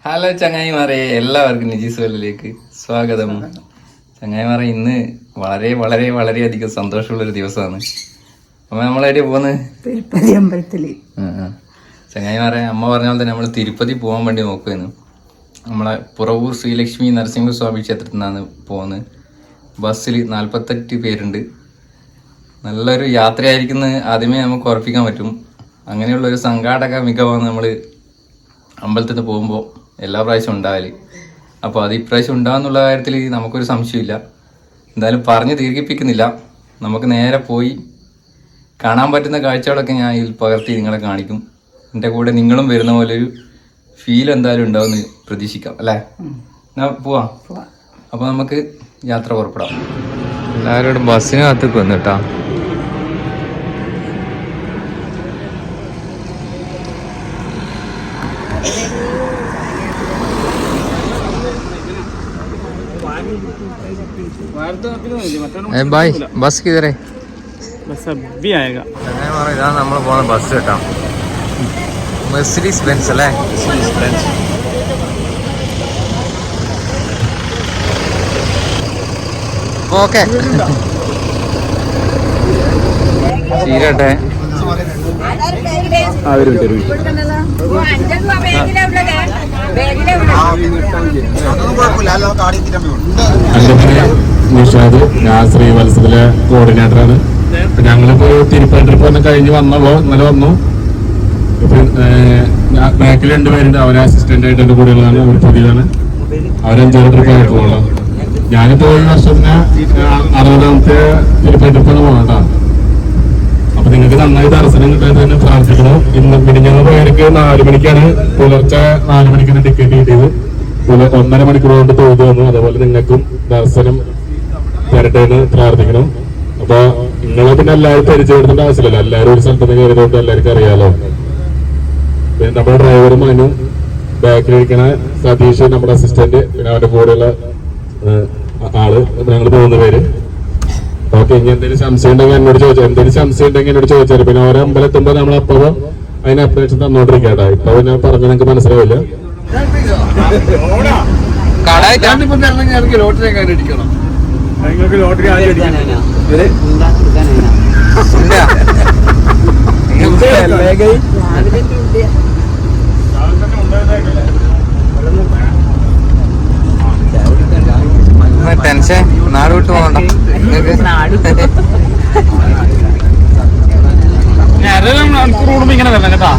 Hello ചങ്ങായിമാരെ, എല്ലാവർക്കും നിജീസ് വേൾഡിലേക്ക് സ്വാഗതം. ചങ്ങായിമാരെ, ഇന്ന് വളരെ വളരെ വളരെയധികം സന്തോഷമുള്ളൊരു ദിവസമാണ്. അമ്മ നമ്മളെവിടെ പോകുന്നത്? തിരുപ്പതി അമ്പലത്തില്. ചങ്ങായിമാരെ, അമ്മ പറഞ്ഞ പോലെ തന്നെ നമ്മൾ തിരുപ്പതി പോകാൻ വേണ്ടി നോക്കുമായിരുന്നു. നമ്മളെ പുറവൂർ ശ്രീലക്ഷ്മി നരസിംഹസ്വാമി ക്ഷേത്രത്തിൽ നിന്നാണ് പോകുന്നത്. ബസ്സിൽ 48 പേരുണ്ട്. നല്ലൊരു യാത്രയായിരിക്കുന്ന ആദ്യമേ നമുക്ക് ഉറപ്പിക്കാൻ പറ്റും. അങ്ങനെയുള്ളൊരു സംഘാടക മികവാണ് നമ്മൾ അമ്പലത്തിൽ നിന്ന് പോകുമ്പോൾ എല്ലാ പ്രാവശ്യവും ഉണ്ടാവല്. അപ്പോൾ അത് ഇപ്രാവശ്യം ഉണ്ടാകുന്നുള്ള കാര്യത്തിൽ നമുക്കൊരു സംശയമില്ല. എന്തായാലും പറഞ്ഞ് ദീർഘിപ്പിക്കുന്നില്ല, നമുക്ക് നേരെ പോയി കാണാൻ പറ്റുന്ന കാഴ്ചകളൊക്കെ ഞാൻ ഇതിൽ പകർത്തി നിങ്ങളെ കാണിക്കും. എൻ്റെ കൂടെ നിങ്ങളും വരുന്ന പോലെ ഒരു ഫീൽ എന്തായാലും ഉണ്ടാവുമെന്ന് പ്രതീക്ഷിക്കാം, അല്ലേ? എന്നാ പോവാം. അപ്പോൾ നമുക്ക് യാത്ര പുറപ്പെടാം. എല്ലാവരോടും ബസ്സിന് കാത്തേക്ക് വന്നു കേട്ടോ. भाई बस किधर है? बस अभी आएगा. ഇതാണ് നമ്മൾ പോകുന്ന ബസ് കേട്ടോ. മെർസിഡീസ് ബെൻസ് അല്ലേ? ഓക്കെ ശരിയട്ടെ. നിഷാദ്, ഞാൻ ശ്രീവത്സത്തിലെ കോർഡിനേറ്ററാണ്. ഞങ്ങളിപ്പോ തിരുപ്പതി ട്രിപ്പ് ഒന്ന് കഴിഞ്ഞ് വന്നുള്ളൂ, ഇന്നലെ വന്നു. ഇപ്പൊ ബാക്കിൽ 2 പേരുണ്ട്, അവരെ അസിസ്റ്റന്റ് ആയിട്ട് എന്റെ കൂടെയുള്ളതാണ്. അവർ പുതിയതാണ്, അവരഞ്ചാറ് ട്രിപ്പ് ആയിട്ട് പോകണം. ഞാനിപ്പോ ഈ വർഷത്തിന് 60ാമത്തെ തിരുപ്പതി ട്രിപ്പാണ് പോകണ്ട. അപ്പൊ നിങ്ങൾക്ക് നന്നായി ദർശനം കിട്ടാൻ തന്നെ പ്രാർത്ഥിക്കണം. ഇന്ന് മിനിഞ്ഞാന്ന് പോയവർക്ക് 4 മണിക്കാണ്, പുലർച്ചെ 4 മണിക്കാണ് ടിക്കറ്റ് കിട്ടിയത്. 1.5 മണിക്കൂർ കൊണ്ട് തോതു വന്നു. അതേപോലെ നിങ്ങൾക്കും ദർശനം തരട്ടെ എന്ന് പ്രാർത്ഥിക്കണം. അപ്പൊ നിങ്ങളെ പിന്നെ എല്ലാവരും പരിചയപ്പെടുത്തേണ്ട ആവശ്യമില്ലല്ലോ, എല്ലാവരും ഒരു സ്ഥലത്ത് നിന്ന് കയറിയതുകൊണ്ട് എല്ലാവർക്കും അറിയാലോ. പിന്നെ നമ്മുടെ ഡ്രൈവർ മനു, ബാക്കിലിരിക്കണ സതീഷ് നമ്മുടെ അസിസ്റ്റന്റ്, പിന്നെ അവന്റെ കൂടെയുള്ള ആള്, ഞങ്ങൾ 3 പേര്. ഓക്കെ, ഇനി എന്തെങ്കിലും സംശയം ഉണ്ടെങ്കിൽ എന്നോട് ചോദിച്ചാൽ പിന്നെ ഓരോ അമ്പലത്തുമ്പോ നമ്മളപ്പോ അതിന് അപ്ഡേഷൻ തന്നോണ്ടിരിക്കട്ടെ. ഇപ്പൊ ഞാൻ പറഞ്ഞ നിങ്ങൾക്ക് മനസ്സിലാവില്ല. ലോട്ടറി ടെൻഷൻ നാട് വിട്ട് പോകണ്ട. ഇങ്ങനെ വരണം കേട്ടാ.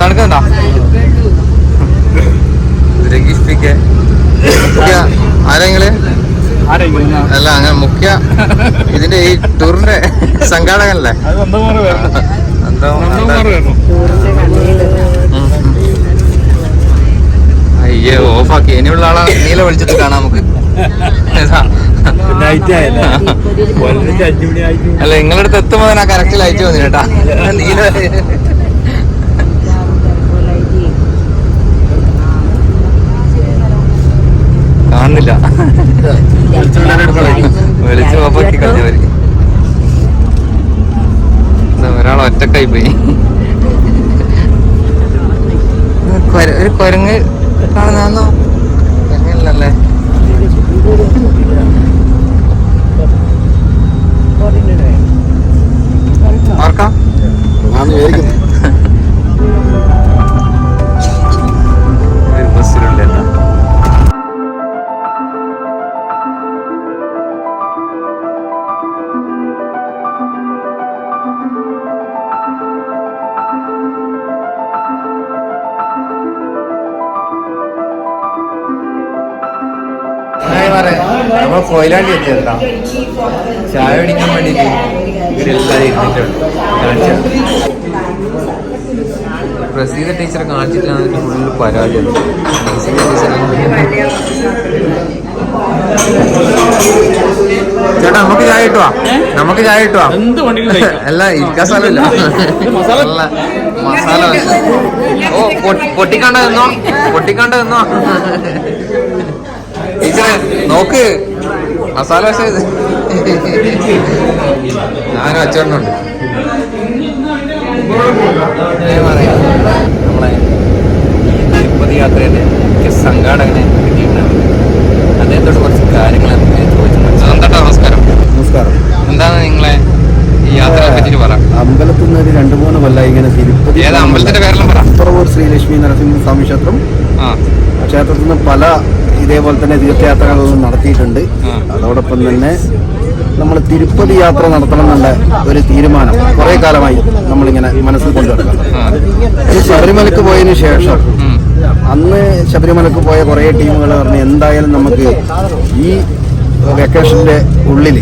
തണുക്കുന്നുണ്ടോ? ആരെങ്കില് അല്ല, അങ്ങനെ മുഖ്യ ഇതിന്റെ ഈ ടൂറിന്റെ സംഘാടകനല്ലേ? അയ്യേ, ഓഫാക്കി. ഇനിയുള്ള ആളെ നീല വിളിച്ചിട്ട് കാണാം നമുക്ക്. അല്ല, നിങ്ങളുടെ അടുത്ത് എത്തുമ്പോ തന്നെ കറക്റ്റ് ലൈറ്റ് വന്നു കേട്ടാ. നീല കാണുന്നില്ല, വെളിച്ച് ഓഫാക്കി കളഞ്ഞവര്. ഒരാൾ ഒറ്റക്കായി പോയി. ഒരു കുരങ്ങ് കാണുന്നോ? കുരങ്ങല്ലേ? ആർക്കാ ബസ്സിലുണ്ട്. നമ്മൾ കൊയിലാണ്ടി എത്തിയതാ. ചായ പിടിക്കാൻ വേണ്ടിട്ട് പ്രസീത ടീച്ചറെ കാണിച്ചിട്ടാണ് ഫുള്ള് പരാജയം. ചേട്ടാ, നമുക്ക് ചായ കിട്ടുവാ? അല്ല, ഇരിക്കാൻ സ്ഥലമില്ല. മസാല ഓ പൊട്ടിക്കാണ്ട നിന്നോ. ടീച്ചറെ നോക്ക്, മസാല വശം ഇത് ഞാൻ വെച്ചോണ്ടുണ്ട്. നമ്മളെ സംഘാടകനെ കിട്ടിയിട്ടാണ്. അദ്ദേഹത്തോട് കുറച്ച് കാര്യങ്ങൾ ചോദിച്ചു. നമസ്കാരം. നമസ്കാരം. എന്താണ് നിങ്ങളെ ഈ യാത്രയെ പറ്റി പറ. അമ്പലത്തിൽ നിന്ന് ഒരു 2-3 കൊല്ലമായി ഇങ്ങനെ തിരുപ്പതി അമ്പലത്തിന്റെ പേരെല്ലാം പറ. പുറവൂർ ശ്രീലക്ഷ്മി നരസിംഹസ്വാമി ക്ഷേത്രം. ക്ഷേത്രത്തിൽ നിന്ന് പല ഇതേപോലെ തന്നെ തീർത്ഥയാത്രകളെല്ലാം നടത്തിയിട്ടുണ്ട്. അതോടൊപ്പം തന്നെ നമ്മൾ തിരുപ്പതി യാത്ര നടത്തണം എന്നുള്ള ഒരു തീരുമാനം കുറെ കാലമായി നമ്മളിങ്ങനെ മനസ്സിൽ കൊണ്ടുവരണം. ശബരിമലക്ക് പോയതിനു ശേഷം അന്ന് ശബരിമലക്ക് പോയ കുറേ ടീമുകൾ പറഞ്ഞു എന്തായാലും നമുക്ക് ഈ വെക്കേഷന്റെ ഉള്ളിൽ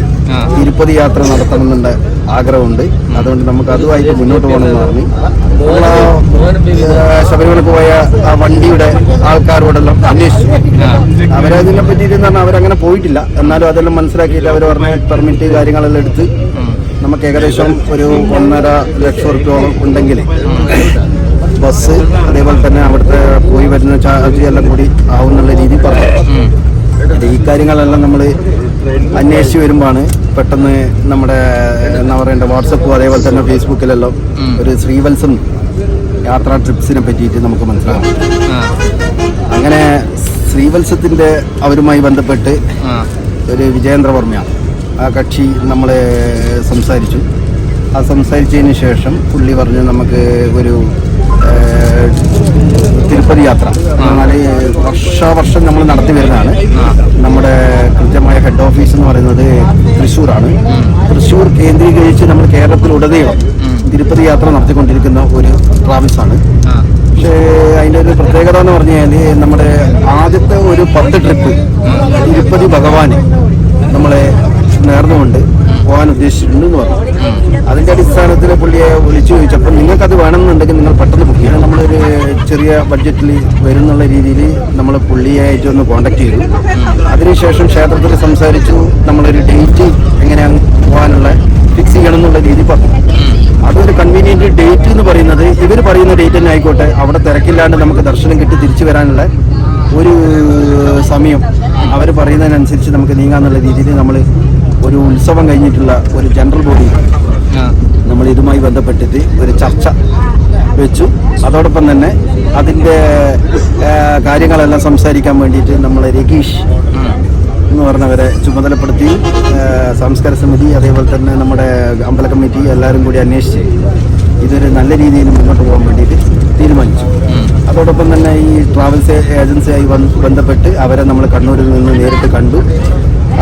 തിരുപ്പതി യാത്ര നടത്തണമെന്നുള്ള ആഗ്രഹമുണ്ട്. അതുകൊണ്ട് നമുക്ക് അതുമായിട്ട് മുന്നോട്ട് പോകണമെന്ന് പറഞ്ഞു ശബരിമലക്ക് പോയ ആ വണ്ടിയുടെ ആൾക്കാരോടെല്ലാം അന്വേഷിച്ചു. അവരതിനെ പറ്റിയിട്ട് പറഞ്ഞാൽ അവരങ്ങനെ പോയിട്ടില്ല. എന്നാലും അതെല്ലാം മനസ്സിലാക്കിയിട്ട് അവർ പറഞ്ഞ പെർമിറ്റ് കാര്യങ്ങളെല്ലാം എടുത്ത് നമുക്ക് ഏകദേശം ഒരു 1.5 ലക്ഷം റുപ്യോളം ഉണ്ടെങ്കിൽ ബസ് അതേപോലെ തന്നെ അവിടുത്തെ പോയി വരുന്ന ചാർജ് എല്ലാം കൂടി ആവുന്നുള്ള രീതിയിൽ പറഞ്ഞു. ഈ കാര്യങ്ങളെല്ലാം നമ്മൾ അന്വേഷിച്ച് വരുമ്പോഴാണ് പെട്ടെന്ന് നമ്മുടെ എന്താ പറയണ്ട വാട്സപ്പും അതേപോലെ തന്നെ ഫേസ്ബുക്കിലെല്ലാം ഒരു ശ്രീവത്സം യാത്രാ ട്രിപ്സിനെ പറ്റിയിട്ട് നമുക്ക് മനസ്സിലാകും. അങ്ങനെ ശ്രീവത്സത്തിന്റെ അവരുമായി ബന്ധപ്പെട്ട് ഒരു വിജയേന്ദ്രവർമ്മയാണ് ആ കക്ഷി നമ്മളെ സംസാരിച്ചു. ആ സംസാരിച്ചതിന് ശേഷം പുള്ളി പറഞ്ഞു നമുക്ക് ഒരു തിരുപ്പതി യാത്ര എന്നാൽ വർഷാവർഷം നമ്മൾ നടത്തി വരുന്നതാണ്. നമ്മുടെ കൃത്യമായ ഹെഡ് ഓഫീസ് എന്ന് പറയുന്നത് തൃശ്ശൂരാണ്. തൃശ്ശൂർ കേന്ദ്രീകരിച്ച് നമ്മൾ കേരളത്തിലുടനീളം തിരുപ്പതി യാത്ര നടത്തിക്കൊണ്ടിരിക്കുന്ന ഒരു ട്രാവൽസാണ്. പക്ഷേ അതിൻ്റെ ഒരു പ്രത്യേകത എന്ന് പറഞ്ഞു കഴിഞ്ഞാൽ നമ്മുടെ ആദ്യത്തെ ഒരു 10 ട്രിപ്പ് തിരുപ്പതി ഭഗവാന് നമ്മളെ നേർന്നുകൊണ്ട് പോകാൻ ഉദ്ദേശിച്ചിട്ടുണ്ടെന്ന് പറഞ്ഞു. അതിന്റെ അടിസ്ഥാനത്തിൽ പുള്ളിയെ വിളിച്ചു ചോദിച്ചപ്പോൾ നിങ്ങൾക്കത് വേണമെന്നുണ്ടെങ്കിൽ നിങ്ങൾ പെട്ടെന്ന് ബുക്ക് ചെയ്യണം. നമ്മളൊരു ചെറിയ ബഡ്ജറ്റിൽ വരുന്നുള്ള രീതിയിൽ നമ്മൾ പുള്ളിയായിട്ട് ഒന്ന് കോണ്ടാക്ട് ചെയ്തു. അതിനുശേഷം ക്ഷേത്രത്തിൽ സംസാരിച്ചു. നമ്മളൊരു ഡേറ്റ് എങ്ങനെയാണ് പോകാനുള്ള ഫിക്സ് ചെയ്യണം എന്നുള്ള രീതി പറഞ്ഞു. അതൊരു കൺവീനിയന്റ് ഡേറ്റ് എന്ന് പറയുന്നത് ഇവർ പറയുന്ന ഡേറ്റ് തന്നെ ആയിക്കോട്ടെ, അവിടെ തിരക്കില്ലാണ്ട് നമുക്ക് ദർശനം കിട്ടി തിരിച്ചു വരാനുള്ള ഒരു സമയം അവർ പറയുന്നതിനനുസരിച്ച് നമുക്ക് നീങ്ങാന്നുള്ള രീതിയിൽ നമ്മൾ ഒരു ഉത്സവം കഴിഞ്ഞിട്ടുള്ള ഒരു ജനറൽ ബോഡി നമ്മൾ ഇതുമായി ബന്ധപ്പെട്ടിട്ട് ഒരു ചർച്ച വെച്ചു. അതോടൊപ്പം തന്നെ അതിൻ്റെ കാര്യങ്ങളെല്ലാം സംസാരിക്കാൻ വേണ്ടിയിട്ട് നമ്മൾ രഗീഷ് എന്ന് പറഞ്ഞവരെ ചുമതലപ്പെടുത്തി സംസ്കാര സമിതി അതേപോലെ തന്നെ നമ്മുടെ അമ്പല കമ്മിറ്റി എല്ലാവരും കൂടി അന്വേഷിച്ച് ഇതൊരു നല്ല രീതിയിൽ മുന്നോട്ട് പോകാൻ വേണ്ടിയിട്ട് തീരുമാനിച്ചു. അതോടൊപ്പം തന്നെ ഈ ട്രാവൽസ് ഏജൻസിയായി ബന്ധപ്പെട്ട് അവരെ നമ്മൾ കണ്ണൂരിൽ നിന്ന് നേരിട്ട് കണ്ടു.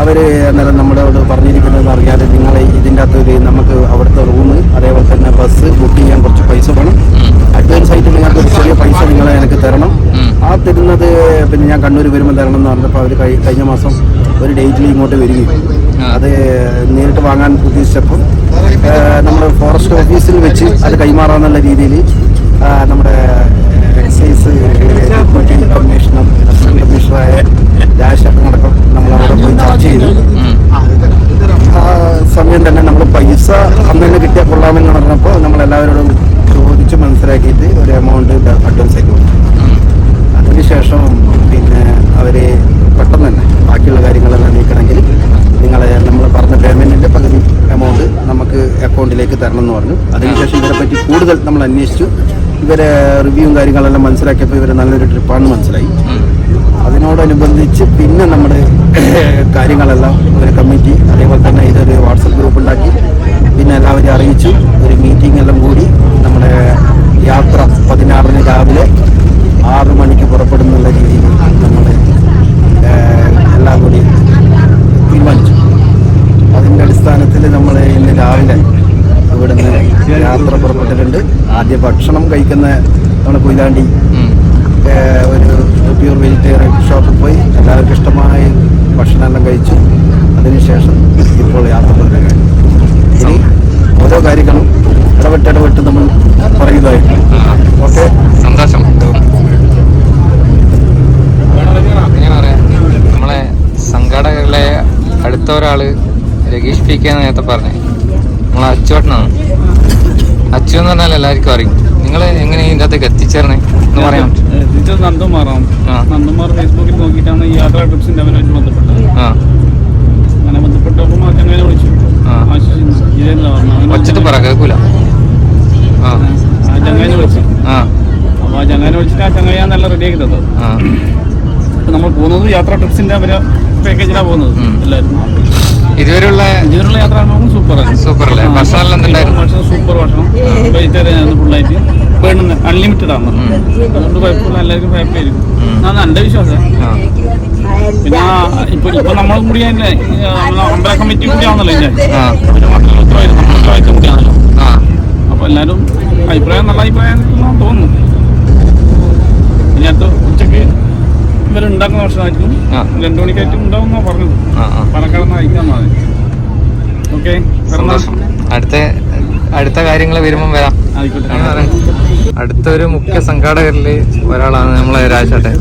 അവർ അന്നേരം നമ്മളോട് പറഞ്ഞിരിക്കുന്നതെന്ന് അറിയാതെ നിങ്ങൾ ഇതിൻ്റെ അകത്തൊരു നമുക്ക് അവിടുത്തെ റൂം അതേപോലെ തന്നെ ബസ് ബുക്ക് ചെയ്യാൻ കുറച്ച് പൈസ വേണം. അഡ്വാൻസ് ആയിട്ട് നിങ്ങൾക്ക് ഒരു ചെറിയ പൈസ നിങ്ങൾ എനിക്ക് തരണം. ആ തരുന്നത് പിന്നെ ഞാൻ കണ്ണൂർ വരുമ്പോൾ തരണം എന്ന് പറഞ്ഞപ്പോൾ അവർ കഴിഞ്ഞ മാസം ഒരു ഡേറ്റിൽ ഇങ്ങോട്ട് വരികയും അത് നേരിട്ട് വാങ്ങാൻ ഉദ്ദേശിച്ചപ്പോൾ നമ്മൾ ഫോറസ്റ്റ് ഓഫീസിൽ വെച്ച് അത് കൈമാറാന്നുള്ള രീതിയിൽ നമ്മുടെ എക്സൈസ് കമ്മീഷണർ അസിസ്റ്റന്റ് കമ്മീഷണറായ രാജശേഖരനടക്കം നമ്മളവിടെ പോയി ചർച്ച ചെയ്തു. ആ സമയം തന്നെ നമ്മൾ പൈസ അന്ന് തന്നെ കിട്ടിയാൽ കൊള്ളാമെന്ന് പറഞ്ഞപ്പോൾ നമ്മളെല്ലാവരോടും ചോദിച്ച് മനസ്സിലാക്കിയിട്ട് ഒരു എമൗണ്ട് അഡ്വാൻസ് ആയിട്ട് കൊടുത്തു. അതിനുശേഷം പിന്നെ അവർ പെട്ടെന്ന് തന്നെ ബാക്കിയുള്ള കാര്യങ്ങളെല്ലാം നീക്കണമെങ്കിൽ നിങ്ങളെ നമ്മൾ പറഞ്ഞ പേയ്മെൻറ്റിൻ്റെ പകുതി എമൗണ്ട് നമുക്ക് അക്കൗണ്ടിലേക്ക് തരണം എന്ന് പറഞ്ഞു. അതിനുശേഷം ഇതിനെപ്പറ്റി കൂടുതൽ നമ്മൾ അന്വേഷിച്ചു. ഇവരെ റിവ്യൂവും കാര്യങ്ങളെല്ലാം മനസ്സിലാക്കിയപ്പോൾ ഇവരെ നല്ലൊരു ട്രിപ്പാണെന്ന് മനസ്സിലായി. അതിനോടനുബന്ധിച്ച് പിന്നെ നമ്മുടെ കാര്യങ്ങളെല്ലാം ഒരു കമ്മിറ്റി അതേപോലെ തന്നെ ഇതൊരു വാട്സപ്പ് ഗ്രൂപ്പ് ഉണ്ടാക്കി പിന്നെ എല്ലാവരെയും അറിയിച്ചു. ഒരു മീറ്റിംഗ് എല്ലാം കൂടി നമ്മുടെ യാത്ര 16-ന് രാവിലെ 6 മണിക്ക് പുറപ്പെടുന്നുള്ള രീതിയിൽ നമ്മൾ എല്ലാം കൂടി തീരുമാനിച്ചു. അതിൻ്റെ അടിസ്ഥാനത്തിൽ നമ്മൾ ഇന്ന് രാവിലെ ഇവിടുന്ന് യാത്ര പുറപ്പെട്ടിട്ടുണ്ട്. ആദ്യ ഭക്ഷണം കഴിക്കുന്ന നമ്മുടെ കൊയിലാണ്ടി ഒരു പ്യൂർ വെജിറ്റേറിയൻ ഷോപ്പിൽ പോയി എല്ലാവർക്കും ഇഷ്ടമായ ഭക്ഷണമെല്ലാം കഴിച്ചു. അതിനുശേഷം ഇപ്പോൾ യാത്ര തുടരുകയാണ്. ഇനി ഓരോ കാര്യങ്ങളും ഇടവിട്ട് നമ്മൾ പറയുന്നതായിരിക്കും. ഓക്കെ, സന്തോഷം. നമ്മളെ സംഘാടകരിലെ അടുത്ത ഒരാള് രഗീഷ് പി കെ നേരത്തെ പറഞ്ഞേ നമ്മളെ അച്ചുവേട്ടനാണ്. അച്ചു എന്ന് പറഞ്ഞാൽ എല്ലാവർക്കും അറിയും. നിങ്ങൾ എങ്ങനെ ഇതിൻ്റെ അകത്തേക്ക് എത്തിച്ചേർന്നേ എന്ന് പറയാം. നന്ദുമാറാണ്. നന്ദുമാർ ഫേസ്ബുക്കിൽ നോക്കിയിട്ടാണ് ഈ യാത്രാ ട്രിപ്സിന്റെ അവരുമായിട്ട് ബന്ധപ്പെട്ടത്. അങ്ങനെ ബന്ധപ്പെട്ടപ്പോൾ ആ ചങ്ങനെ വിളിച്ചു. വച്ചിട്ട് പറ കേൾക്കൂല. ആ ചങ്ങനെ വിളിച്ചു. അപ്പോൾ ആ ചങ്ങനെ വിളിച്ചിട്ട് ആ ചങ്ങ ഞാൻ നല്ല റെഡിയാക്കി തന്നത്. നമ്മൾ പോകുന്നത് യാത്രാ ട്രിപ്സിന്റെ അവരെ പാക്കേജിലാണ് പോകുന്നത് എല്ലാവരും. ഇതുവരെയുള്ള യാത്ര സൂപ്പറാണ്. സൂപ്പർ അല്ലേ? ഭക്ഷണം എന്തുണ്ടായിരുന്നു? ഭക്ഷണം സൂപ്പർ ഭക്ഷണം, വെജിറ്റേറിയൻ ആണ് ഫുള്ളായിട്ട്, വേണമെന്ന് അൺലിമിറ്റഡ് ആണ്. അതുകൊണ്ട് കുഴപ്പമില്ല, എല്ലാവർക്കും ഹാപ്പി ആയിരിക്കും എന്നാണ് എൻ്റെ വിശ്വാസം. പിന്നെ ഇപ്പൊ നമ്മൾ കൂടിയല്ലേ അമ്പല കമ്മിറ്റി കൂടിയാണല്ലോ ഇതിന്റെ, പിന്നെ മക്കളുടെ ഉത്തരവാദിത്തം കൂടിയാണല്ലോ. അപ്പൊ എല്ലാവരും അഭിപ്രായം നല്ല അഭിപ്രായം തോന്നുന്നു. ഇനി അടുത്ത ഉച്ചക്ക് ഇവരുണ്ടാക്കുന്ന ഭക്ഷണമായിരിക്കും 2 മണിക്കായിട്ടും ഉണ്ടാവുന്ന പറഞ്ഞത്. പണക്കാരെന്ന് കഴിക്കാൻ മതി. ഓക്കെ, അടുത്ത കാര്യങ്ങൾ വരുമ്പം വരാം. അടുത്തൊരു മുഖ്യ സംഘാടകരിൽ ഒരാളാണ് നമ്മളെ രാജേട്ടൻ.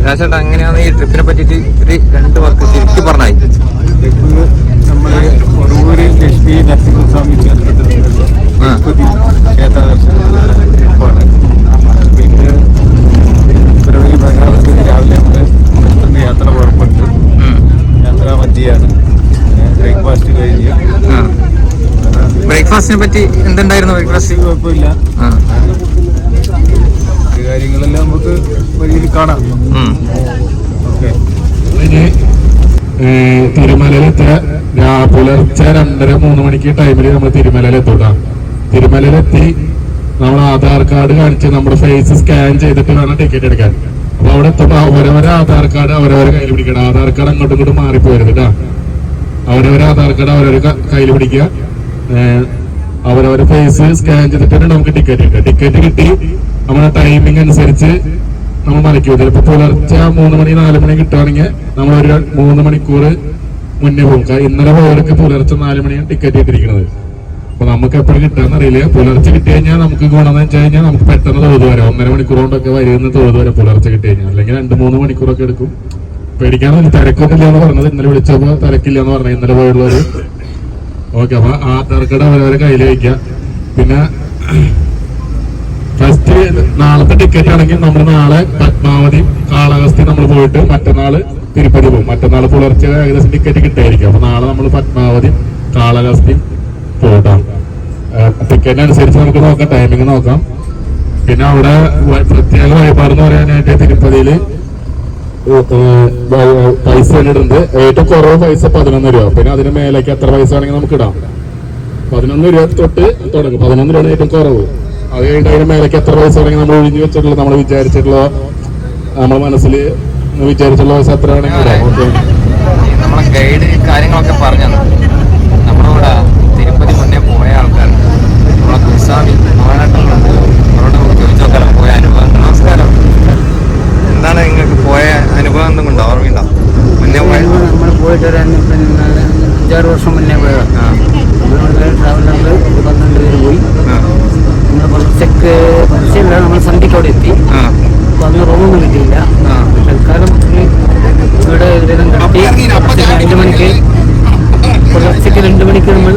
രാജേട്ടൻ എങ്ങനെയാണ് ഈ ട്രിപ്പിനെ പറ്റിയിട്ട് ഒരു 2 വാക്ക് ശരിക്കും പറഞ്ഞായി? നമ്മുടെ കൊടൂര് ലക്ഷ്മി നരസിംഹസ്വാമി ക്ഷേത്രത്തിൽ ക്ഷേത്ര ദർശനമാണ്. പിന്നെ ഫെബ്രുവരി 14 രാവിലെ നമ്മൾ യാത്ര പുറപ്പെട്ടു. യാത്ര മധ്യയാണ്. ബ്രേക്ക്ഫാസ്റ്റ് കഴിഞ്ഞ്. ബ്രേക്ക്ഫാസ്റ്റിനെ പറ്റി എന്തുണ്ടായിരുന്നു? ബ്രേക്ക്ഫാസ്റ്റ് കുഴപ്പമില്ല. കാര്യങ്ങളെല്ലാം നമുക്ക് വഴിയിൽ കാണാം. ഓക്കെ. തിരുമലയിലെത്തിയ പുലർച്ചെ 2:30-3 മണിക്ക് ടൈമിൽ നമ്മൾ തിരുമലയിലെത്തൂട്ടാ. തിരുമലയിലെത്തി നമ്മൾ ആധാർ കാർഡ് കാണിച്ച് നമ്മുടെ ഫേസ് സ്കാൻ ചെയ്തിട്ട് വേണം ടിക്കറ്റ് എടുക്കാൻ. അപ്പൊ അവിടെ എത്തുമ്പോൾ അവരവരെ ആധാർ കാർഡ് അവരവരെ കയ്യിൽ പിടിക്കണം. ആധാർ കാർഡ് അങ്ങോട്ടും ഇങ്ങോട്ടും മാറിപ്പോരുത് കേട്ടാ. അവരവരെ ആധാർ കാർഡ് അവരവരെ കയ്യിൽ പിടിക്കുക. അവരവരെ ഫേസ് സ്കാൻ ചെയ്തിട്ടാണ് നമുക്ക് ടിക്കറ്റ് കിട്ടുക. ടിക്കറ്റ് കിട്ടി നമ്മുടെ ടൈമിംഗ് അനുസരിച്ച് നമ്മൾ മലയ്ക്കും. ചിലപ്പോൾ പുലർച്ചെ 3 മണി 4 മണി കിട്ടുകയാണെങ്കിൽ നമ്മളൊരു 3 മണിക്കൂർ മുന്നേ പോകും. ഇന്നലെ പോയവർക്ക് പുലർച്ചെ 4 മണിയാണ് ടിക്കറ്റ് കിട്ടിയിരിക്കുന്നത്. അപ്പൊ നമുക്ക് എപ്പോഴും കിട്ടാന്ന് അറിയില്ല. പുലർച്ചെ കിട്ടി കഴിഞ്ഞാൽ നമുക്ക് ഗുണമെന്ന് വെച്ച് കഴിഞ്ഞാൽ നമുക്ക് പെട്ടെന്ന് തൊഴുതു വരാം. 1.5 മണിക്കൂർ കൊണ്ടൊക്കെ വരുന്ന തൊഴുതു വരാം പുലർച്ചെ കിട്ടി കഴിഞ്ഞാൽ. അല്ലെങ്കിൽ 2-3 മണിക്കൂറൊക്കെ എടുക്കും. പേടിക്കാനൊന്നും തിരക്കൊന്നുമില്ല എന്ന് പറഞ്ഞത്. ഇന്നലെ വിളിച്ചപ്പോൾ തിരക്കില്ല എന്ന് പറഞ്ഞു ഇന്നലെ പോയുള്ളവര്. ഓക്കെ, അപ്പൊ ആധാർ കാർഡ് അവരവരെ കയ്യിൽ വയ്ക്കുക. പിന്നെ ഫസ്റ്റ് നാളത്തെ ടിക്കറ്റ് ആണെങ്കിൽ നമ്മൾ നാളെ പത്മാവതി കാളഹസ്തി നമ്മൾ പോയിട്ട് മറ്റന്നാള് തിരുപ്പതി പോകും. മറ്റന്നാൾ പുലർച്ചെ ഏകദേശം ടിക്കറ്റ് കിട്ടായിരിക്കും. അപ്പൊ നാളെ നമ്മൾ പത്മാവതി കാളഹസ്തി പോയിട്ടാ. ടിക്കറ്റ് അനുസരിച്ച് നമുക്ക് നോക്കാം, ടൈമിങ് നോക്കാം. പിന്നെ അവിടെ പ്രത്യേക വഴിപാടെന്ന് പറയാനായിട്ട് തിരുപ്പതിയില് പൈസ ഇടുന്നുണ്ട്. ഏറ്റവും കുറവ് പൈസ 11 രൂപ. പിന്നെ അതിന് മേലേക്ക് എത്ര പൈസ ആണെങ്കിൽ നമുക്ക് ഇടാം. 11 രൂപ തൊട്ട് തുടങ്ങും. 11 രൂപയാണ് ഏറ്റവും കുറവ്. അത് കഴിഞ്ഞിട്ട് അതിന് മേലേക്ക് എത്ര പൈസ ആണെങ്കിൽ നമ്മൾ ഒഴിഞ്ഞു വെച്ചിട്ടുള്ള നമ്മൾ വിചാരിച്ചിട്ടുള്ള നമ്മുടെ മനസ്സിൽ വിചാരിച്ചുള്ള പൈസ എത്ര ആണെങ്കിൽ ഇടാം. ഓക്കെ, നമ്മളെ ഗൈഡ് കാര്യങ്ങളൊക്കെ പറഞ്ഞു. നമ്മളിവിടെ തിരുപ്പതി മുന്നേ പോയ ആൾക്കാർ നമ്മളെ ഗുസ്വാമി അവരോട് ചോദിച്ചു നോക്കാം പോയ അനുഭവം. നമസ്കാരം, എന്താണ് നിങ്ങൾക്ക് പോയ അനുഭവം എന്തും ഉണ്ടോ? ഓർമ്മയുണ്ടോ? മുന്നേ പോയ നമ്മൾ പോയിട്ട് ഒരു 5-6 വർഷം മുന്നേ പോയതാണ്. ട്രാവലറിൽ 12 പേര് പോയി. നമ്മൾ പുലർച്ചയില്ല, നമ്മൾ സന്ധ്യയ്ക്ക് അവിടെ എത്തി. അപ്പോൾ അന്ന് റൂമൊന്നും കിട്ടിയില്ല. തൽക്കാലം ഇവിടെ ഒരുവിധം കിട്ടി. 2 മണിക്ക് പുലർച്ചയ്ക്ക് 2 മണിക്ക് നമ്മൾ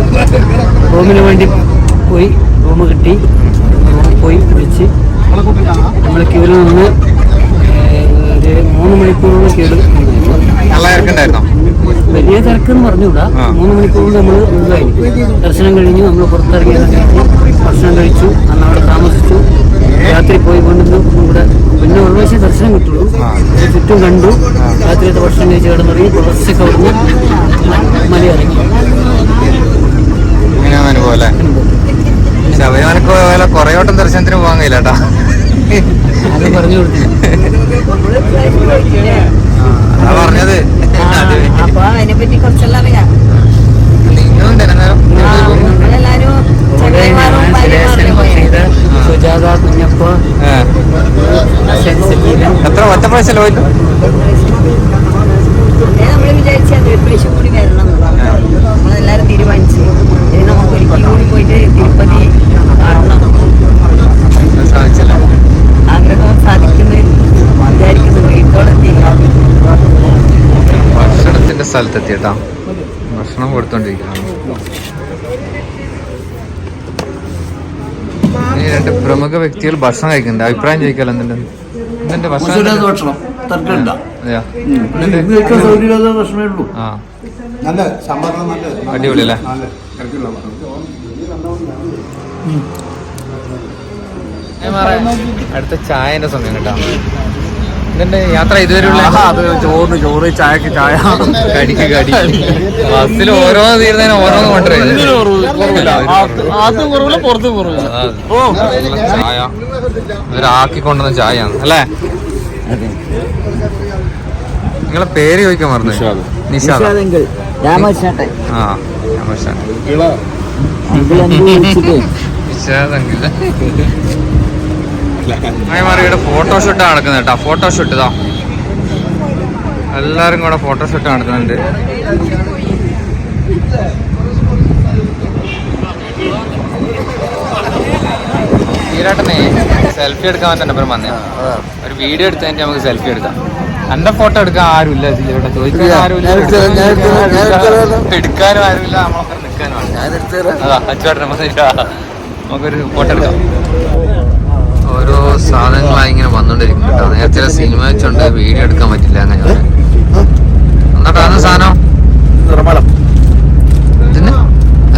റൂമിന് വേണ്ടി പോയി. റൂം കിട്ടി. റൂമിൽ പോയി വിളിച്ച് നമ്മൾ ക്യൂവിൽ നിന്ന് ഒരു 3 മണിക്കൂറോളം ക്യൂവിൽ നല്ല തിരക്കുണ്ടായിരുന്നോ? വലിയ തിരക്കെന്ന് പറഞ്ഞുകൂടാ. 3 മണിക്കൂർ നമ്മൾ ഉള്ളായി. ദർശനം കഴിഞ്ഞു. നമ്മൾ പുറത്തിറങ്ങിയ ഭക്ഷണം കഴിച്ചു. അന്ന് അവിടെ താമസിച്ചു. രാത്രി പോയി കൊണ്ടുവന്നു. ഇവിടെ പിന്നെ ഒരു പ്രാവശ്യം ദർശനം കിട്ടുള്ളൂ. ചുറ്റും കണ്ടു. രാത്രിയത്തെ ഭക്ഷണം കഴിച്ച് കിടന്നിറങ്ങി. പുലർച്ചയ്ക്ക് അവിടുന്ന് മലയിറങ്ങി. ഇങ്ങനെയാണ് അനുഭവം അല്ലേ? ശബരിമലക്ക് പോലെ കുറേ വട്ടം ദർശനത്തിന് പോകാൻ കഴിയില്ല കേട്ടാ. അത് പറഞ്ഞു കൊടുത്തു. അതാ പറഞ്ഞത്. അപ്പൊ അതിനെപ്പറ്റി കുറച്ചെല്ലാം അറിയാം. നിങ്ങളും തരുന്നേരം നമ്മളെല്ലാരും ചങ്ങായിമാരും ഭാര്യമാരും പോയത്. സുജാത, കുഞ്ഞപ്പ, എത്ര ഒറ്റ പ്രാവശ്യം പോയിട്ട് നമ്മൾ വിചാരിച്ചത് ഒരു പ്രാവശ്യം കൂടി വരണം എന്നുള്ളതാണ്. നമ്മളെല്ലാരും തീരുമാനിച്ചു ഇനി നമുക്ക് ഒരിക്കലും കൂടി പോയിട്ട് തിരുപ്പതി കാണണം. സാധിച്ചല്ല. ആഗ്രഹം സാധിക്കുന്നത് വിചാരിക്കുന്നു. വീട്ടോടെത്തിയില്ല. ഭക്ഷണത്തിന്റെ സ്ഥലത്തെത്തി കേട്ടാ. ഭക്ഷണം കൊടുത്തോണ്ടിരിക്കണം. ഈ 2 പ്രമുഖ വ്യക്തികൾ ഭക്ഷണം കഴിക്കുന്നുണ്ട്. അഭിപ്രായം ചോദിക്കാലോ. എന്തിന്റെ ഭക്ഷണം? ഭക്ഷണം തർക്കമില്ല. അതെയാ? ഭക്ഷണമേ ഉള്ളൂ. ആ, നല്ല സാമ്പാറിന് നല്ല അടിപൊളി അല്ലേ? അടുത്ത ചായന്റെ സമയം കേട്ടാ. ഇതിന്റെ യാത്ര ഇതുവരെയുള്ള അത് ചോറ് ചായക്ക് ചായ കടിക്ക് കടി ബസ്സിൽ ഓരോന്ന് തീരുന്നതിന് ഓരോന്ന് കൊണ്ടുവരും ആദ്യം കുറവില്ല പുറത്തും കുറവില്ല. ചായ ഇവരാക്കി കൊണ്ടുവന്ന ചായയാണ് അല്ലേ? നിങ്ങളെ പേര് ചോദിക്കാൻ മറന്നു. നിഷാദ്. രാമകൃഷ്ണൻ ആ രാമകൃഷ്ണൻ. ഇവിടെ ഫോട്ടോഷൂട്ട് നടക്കുന്നത് കേട്ടോ. ഫോട്ടോഷൂട്ട് ഇതാ എല്ലാരും കൂടെ ഫോട്ടോഷൂട്ട് നടത്തുന്നുണ്ട്. ഈരാട്ടനെ സെൽഫി എടുക്കാൻ പറ്റപ്പം വന്നേ. ഒരു വീഡിയോ എടുത്തതിന്റെ നമുക്ക് സെൽഫി എടുക്കാം. എന്റെ ഫോട്ടോ എടുക്കാൻ ആരുമില്ല ഇവിടെ, ചോദിക്കാൻ ആരുമില്ല, എടുക്കാനും ആരുമില്ല, നമ്മളൊക്കെ നിൽക്കാനും. അതാ അച്ചുവേട്ടനെ നമുക്കൊരു ഫോട്ടോ എടുക്കാം. ഓരോ സാധനങ്ങളായി ഇങ്ങനെ വന്നോണ്ടിരിക്കും കേട്ടോ. നേരത്തെ സിനിമ വെച്ചോണ്ട് വീഡിയോ എടുക്കാൻ പറ്റില്ല. അങ്ങനെ എന്നിട്ടാണ് സാധനം നിറമാല.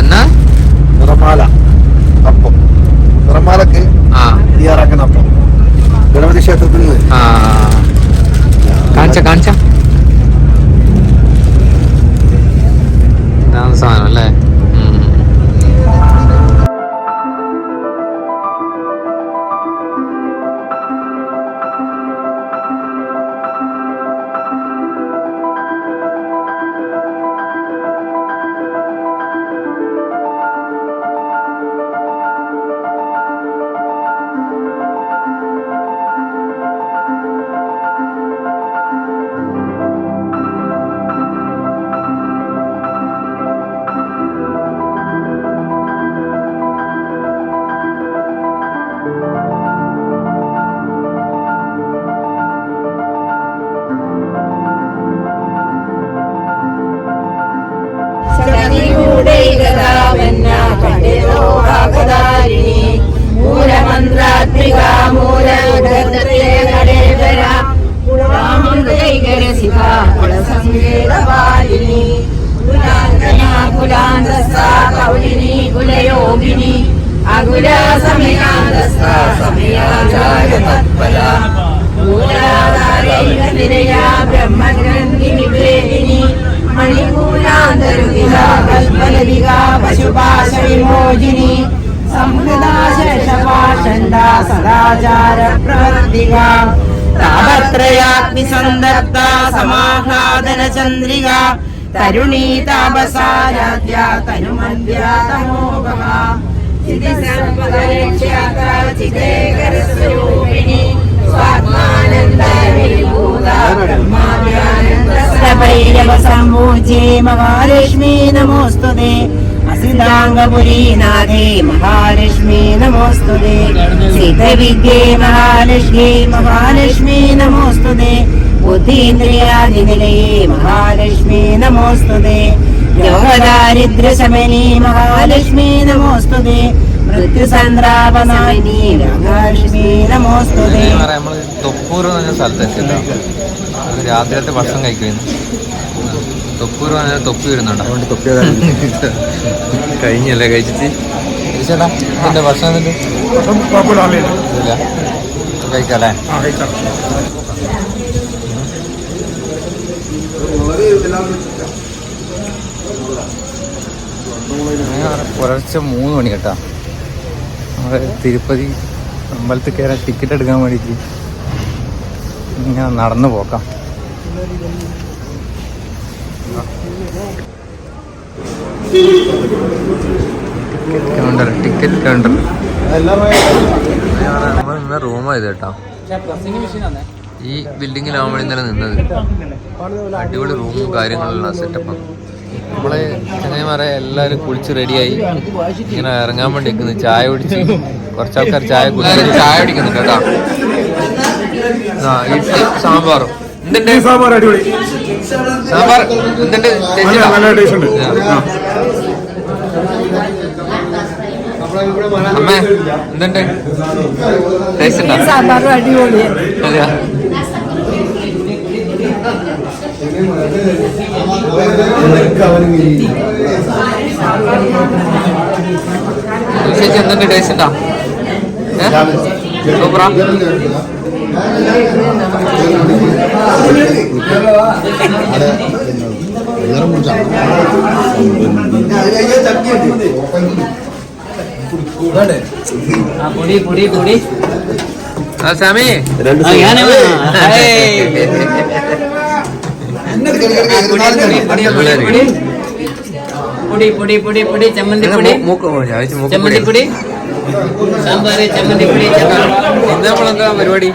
എന്നാ നിറമാല അപ്പം, നിറമാലക്ക് തയ്യാറാക്കുന്ന അപ്പം ഗണപതി ക്ഷേത്രത്തിൽ നിന്ന്. കാണിച്ച ഇതാണ് സാധനം അല്ലേ? പശുപാശവിമോചിനി സംഹൃതാശേഷപാഷണ്ഡാ സദാചാര പ്രവർത്തിക താപത്രയാഗ്നിസന്ദർത്ത സമാഹ്ലാദന ചന്ദ്രിക തരുണീ താപസാരാധ്യ തനുമന്ധ്യാതമോഹ ചിതി സർവദരക്ഷ്യാത്ര ചിതേകരസ്വരൂപിണി സ്വാത്മാനന്ദ വിഭൂത ബ്രഹ്മാദ്യാനന്ദ ഭൈരവ സംഭൂജേ മഹാലക്ഷ്മീ നമോസ്തുതേ അസിതാംഗപുരീനാഥേ മഹാലക്ഷ്മീ നമോസ്തുതേ സിദ്ധവിദ്യേ മഹാലക്ഷ്മീ മഹാലക്ഷ്മീ നമോസ്തുതേ ബുദ്ധീന്ദ്രിയാദിനിലയേ മഹാലക്ഷ്മീ നമോസ്തുതേ യോഗദാരിദ്ര്യശമനീ മഹാലക്ഷ്മീ നമോസ്തുതേ മൃത്യുസന്ദ്രാപനായിനി മഹാലക്ഷ്മീ നമോസ്തുതേ. നമ്മള് തൊപ്പൂർ എന്ന് പറഞ്ഞ സ്ഥലത്തെത്തിയല്ലോ. രാത്രിയത്തെ ഭക്ഷണം കഴിക്കുന്നു. തൊപ്പൂർ പറഞ്ഞാൽ തൊപ്പി വരുന്നുണ്ട്. അതുകൊണ്ട് തൊപ്പി കഴിഞ്ഞല്ലേ കഴിച്ചിട്ട് ചേട്ടാ ഇതിന്റെ ഭക്ഷണം ഇല്ല കഴിക്കാല്ലേ? പുലർച്ചെ 3 മണി കേട്ടാ. തിരുപ്പതി അമ്പലത്തിൽ കയറാൻ ടിക്കറ്റ് എടുക്കാൻ വേണ്ടിയിട്ട് ഞാൻ നടന്നു പോക്കാം. ടിക്കറ്റ് കൗണ്ടർ നമ്മൾ ഇന്ന് റൂമായത് കേട്ടോ. ഈ ബിൽഡിങ്ങിലാവുമ്പോൾ ഇന്നലെ നിന്നത്. അടിപൊളി റൂമും കാര്യങ്ങളുള്ള സെറ്റപ്പാണ്. നമ്മളെ ചങ്ങായിമാരെ എല്ലാവരും കുളിച്ച് റെഡിയായി ഇങ്ങനെ ഇറങ്ങാൻ വേണ്ടി നിൽക്കുന്നു. ചായ കുടിച്ച് കുറച്ച് ആൾക്കാർ ചായ കുടിക്കുന്നുണ്ട് കേട്ടോ. ഇഡ്ഡലി സാമ്പാറും എന്തുണ്ട്? സാമ്പാർ അടിപൊളി. സാമ്പാർ എന്തുണ്ട്? അമ്മ എന്തുണ്ട്? ടേസ്റ്റ് ഉണ്ടോ? സാമ്പാറും അടിപൊളിയാണ്. അതെയാ? ചേച്ചി എന്തുണ്ട്? ടേസ്റ്റ് ഉണ്ടോ? സൂപ്പറാ? സ്വാമി പൊടി ചമ്മന്തിപ്പൊടി ചമ്മന്തിപ്പൊടി സാമ്പാറ് ചമ്മന്തിപ്പൊടി നമ്മളെന്താ പരിപാടി?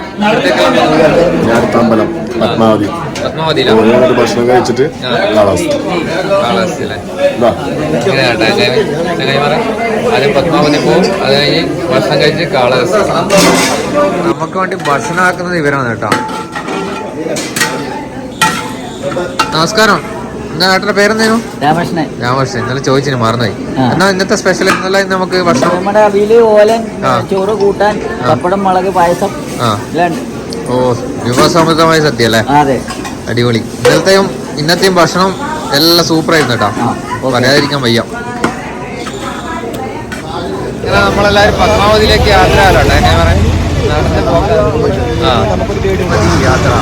ഞാനിത്തമ്പലം പത്മാവതി പത്മാവതിയിലോ? ഭക്ഷണം കഴിച്ചിട്ട് ആദ്യം പത്മാവതി പോവും, അത് കഴിഞ്ഞ് ഭക്ഷണം കഴിച്ച് കാളഹസ്തി. നമുക്ക് വേണ്ടി ഭക്ഷണം ആക്കുന്നത് ഇവരാണ് കേട്ടോ. നമസ്കാരം, എന്താ ഏട്ടന്റെ പേരെന്തേനു? രാമകൃഷ്ണൻ. രാമകൃഷ്ണൻ. ഇന്നലെ ചോദിച്ചിന് മറന്നുപോയി. എന്നാ ഇന്നത്തെ സ്പെഷ്യൽ ഇന്നലെ നമുക്ക് ഭക്ഷണം നമ്മുടെ അവിയല്, ഓലൻ, ചോറ്, കൂട്ടാൻ, പപ്പടം, മുളക്, പായസം എല്ലാം ഉണ്ട്. ഓ, വിഭവസമൃദ്ധമായ സദ്യ അല്ലേ? അതെ, അടിപൊളി. ഇന്നത്തെയും ഭക്ഷണം എല്ലാം സൂപ്പർ ആയിരുന്നു കേട്ടോ, പറയാതിരിക്കാൻ വയ്യ. നമ്മളെല്ലാരും പത്മാവതിയിലേക്ക് യാത്ര ആലോട്ടെ, എങ്ങനെ പറയാം, നടന്ന് പോകാം. യാത്ര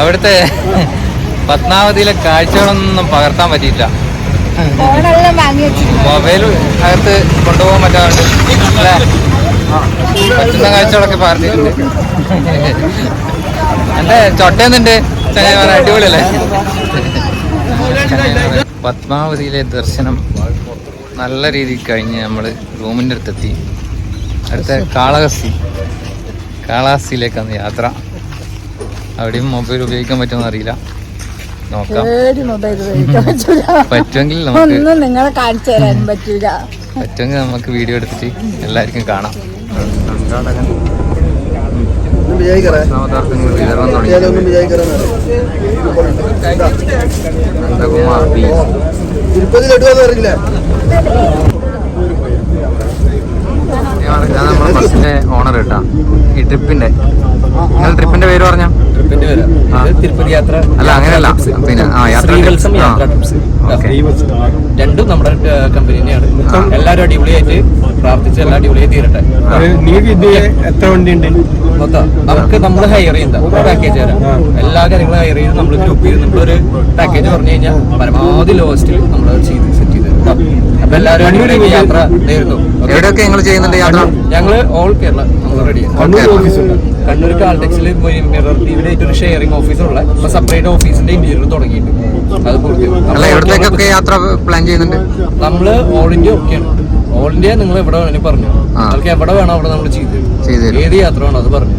അവിടുത്തെ പത്മാവതിയിലെ കാഴ്ചകളൊന്നും പകർത്താൻ പറ്റിയില്ല. മൊബൈൽ അകത്ത് കൊണ്ടുപോകാൻ പറ്റാറുണ്ട് അല്ലേ? പറ്റുന്ന കാഴ്ചകളൊക്കെ പകർത്തിയിട്ടുണ്ട്. എന്റെ ചൊട്ടേന്നുണ്ട് ചങ്ങായിമാരെ, അടിപൊളിയല്ലേ? പത്മാവതിയിലെ ദർശനം നല്ല രീതിയിൽ കഴിഞ്ഞ് നമ്മൾ റൂമിൻ്റെ അടുത്തെത്തി. അടുത്ത കാളഹസ്തിയിലേക്കാണ് യാത്ര. അവിടെയും മൊബൈൽ ഉപയോഗിക്കാൻ പറ്റുമെന്ന് അറിയില്ല, നോക്കാം. പറ്റുമെങ്കിൽ നമുക്ക് നിങ്ങളെ കാണിച്ചു തരാൻ പറ്റൂല. പറ്റുമെങ്കിൽ നമുക്ക് വീഡിയോ എടുത്തിട്ട് എല്ലാവർക്കും കാണാം. ഭക്ഷണപദാർത്ഥങ്ങൾ വിതരണം തുടങ്ങി. നന്ദകുമാർ ബീച്ച്. ഞാൻ നമ്മുടെ ബസ്സിന്റെ ഓണർ കേട്ടാ, ഈ ട്രിപ്പിന്റെ. നിങ്ങൾ ട്രിപ്പിന്റെ പേര് പറഞ്ഞ? തിരുപ്പതി യാത്ര. അല്ല, അങ്ങനെയല്ല, പിന്നെ ശ്രീവത്സം യാത്ര ട്രിപ്സ്. രണ്ടും നമ്മുടെ കമ്പനി തന്നെയാണ്. എല്ലാവരും അടിപൊളിയായിട്ട് പ്രാർത്ഥിച്ച് എല്ലാം അടിപൊളിയായി തീരട്ടെ. എത്ര വണ്ടി ഉണ്ട് മൊത്തം നമുക്ക് നമ്മൾ ഹയർ ചെയ്യുന്ന പാക്കേജ് തരാം. എല്ലാ കാര്യങ്ങളും ഹയർ ചെയ്ത് നമ്മൾ ഗ്രൂപ്പ് ചെയ്ത് നമ്മളൊരു പാക്കേജ് പറഞ്ഞു കഴിഞ്ഞാൽ പരമാവധി ലോവസ്റ്റിൽ നമ്മൾ ചെയ്ത് സെറ്റ് ചെയ്ത് തരും. അപ്പൊ എല്ലാവരും അടിപൊളി യാത്ര നേരുന്നു. എവിടെയൊക്കെ നിങ്ങൾ ചെയ്യുന്നുണ്ട് യാത്ര? ഞങ്ങള് ഓൾ കേരള നമ്മൾ റെഡി. കണ്ണൂർ കാൽടെക്സിൽ മിറർ ടിവിയുടെ ഒരു ഷെയറിംഗ് ഓഫീസുള്ള സെപ്പറേറ്റ് ഓഫീസിന്റെ ഇന്റീരിയർ തുടങ്ങിയിട്ടുണ്ട്. അത് എവിടത്തേക്കൊക്കെ യാത്ര പ്ലാൻ ചെയ്യുന്നുണ്ട്? നമ്മള് ഓൾ ഇന്ത്യ ഒക്കെയാണ്. ഓൾ ഇന്ത്യ നിങ്ങൾ എവിടെ വേണമെങ്കിൽ പറഞ്ഞു, നിങ്ങൾക്ക് എവിടെ വേണോ അവിടെ നമ്മൾ ചെയ്തു തരും. ഏത് യാത്ര വേണോ അത് പറഞ്ഞു.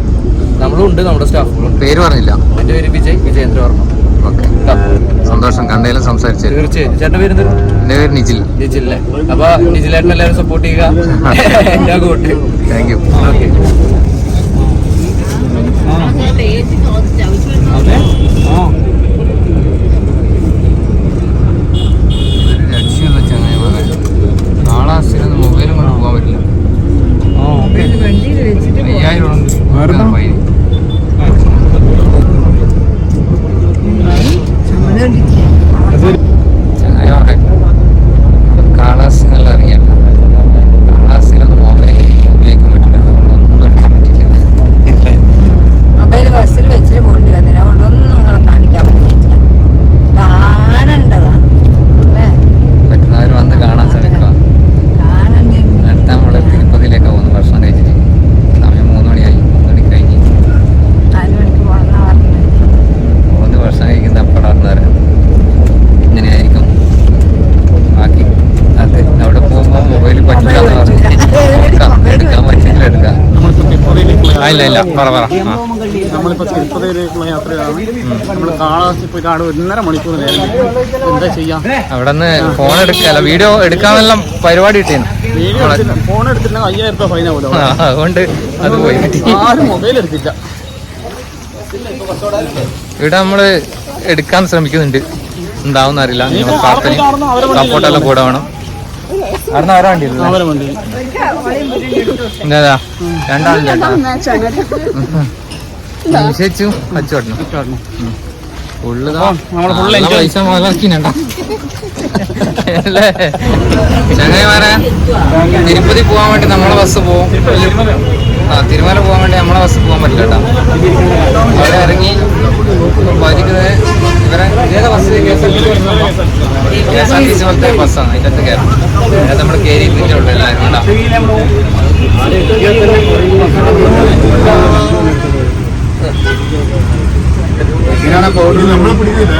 നമ്മളുണ്ട്, നമ്മുടെ സ്റ്റാഫുകളുണ്ട്. പേര് പറഞ്ഞില്ല? എന്റെ പേര് വിജയേന്ദ്രവർമ്മ. ഓക്കെ, സന്തോഷം, കണ്ടതിലും സംസാരിച്ചു. തീർച്ചയായും. ചേട്ടന്റെ പേര് എന്താ? എന്റെ പേര് നിജിൽ. നിജില്ലേ? അപ്പൊ നിജിലേട്ടൻ എല്ലാവരും സപ്പോർട്ട് ചെയ്യുക. എന്റെ കൂട്ട്. Thank you. ഓക്കെ. രക്ഷയുള്ള ചങ്ങായിമാരെ, കാളഹസ്തിയിലൊന്നും മൊബൈലും കൊണ്ട് പോകാൻ പറ്റില്ല. 5000 ഫൈൻ. ചങ്ങായിമാരെ, കാളഹസ്തി നല്ല അറിയാം. കാളഹസ്തിയിലൊന്നും മൊബൈൽ ഉപയോഗിക്കാൻ പറ്റില്ല, ഒന്നും എടുക്കാൻ പറ്റില്ല. മൊബൈൽ ബസ്സിൽ വെച്ചിട്ട് പോകേണ്ടി വന്നില്ല, അതുകൊണ്ടൊന്നും നിങ്ങളെ കാണിക്കാൻ പറ്റില്ല. കാണണ്ടതാ പറ്റുന്നവർ വന്ന് കാണാൻ ശ്രമിക്കുക. അടുത്ത നമ്മള് തിരുപ്പതിയിലേക്ക് പോകുന്നു ഭക്ഷണം കഴിച്ചിട്ട്. സമയം 3 മണിയായി. 3 മണി കഴിഞ്ഞ് 4 മണിക്ക് പോകണമെന്നാ പറഞ്ഞത്. പോകുന്ന ഭക്ഷണം കഴിക്കുന്ന അപ്പടാർന്നവരെ ഇങ്ങനെയായിരിക്കും ബാക്കി. അത് അവിടെ പോകുമ്പോൾ മൊബൈൽ പറ്റില്ല എന്ന് പറഞ്ഞു. എടുക്കാൻ പറ്റില്ല, എടുക്കാം. ഇല്ല പറ. നമ്മളിപ്പോ തിരുപ്പതിയിലേക്കുള്ള യാത്രയാണ്. നമ്മൾ കാളഹസ്തി പോയിട്ട് അവിടെ 1.5 മണിക്കൂർ നേരം എന്താ ചെയ്യാം. അവിടെ നിന്ന് ഫോൺ എടുക്കല്ല, വീഡിയോ എടുക്കാനെല്ലാം പരിപാടി ഇട്ടേന്നു. ഫോൺ എടുത്തില്ല 5000 രൂപ ഫൈന പോലെ. അതുകൊണ്ട് അത് പോയി കിട്ടി. ആരും മൊബൈൽ എടുത്തില്ല. ഇവിടെ നമ്മള് എടുക്കാൻ ശ്രമിക്കുന്നുണ്ട്. ഉണ്ടാവും അറിയില്ല. നിങ്ങൾ പ്രാർത്ഥനയും സപ്പോർട്ടെല്ലാം കൂടെ വേണം. അവിടെ ആരാ വണ്ടി അവരെ വണ്ടി എന്താ രണ്ടാളും ചേട്ടാ നിശ്ചയിച്ചു കച്ചവടം പൈസ മുതലാക്കിണ്ട അല്ലേ. ചങ്ങായിമാരെ തിരുപ്പതി പോകാൻ വേണ്ടി നമ്മളെ ബസ് പോകും. തിരുമല പോകാൻ വേണ്ടി നമ്മളെ ബസ് പോകാൻ പറ്റില്ല കേട്ടോ. അവിടെ ഇറങ്ങി വരിക്കുന്നത് ഇവരെ ഏതാ ബസ്? KSRTC പോലത്തെ ബസ്സാണ്. അതിൻ്റെ അകത്ത് കയറാം. അത് നമ്മൾ കയറി ഇരുന്നിട്ടുള്ളൂ എല്ലാവരും കേട്ടോ. നമ്മളെ പിടിക്കില്ല.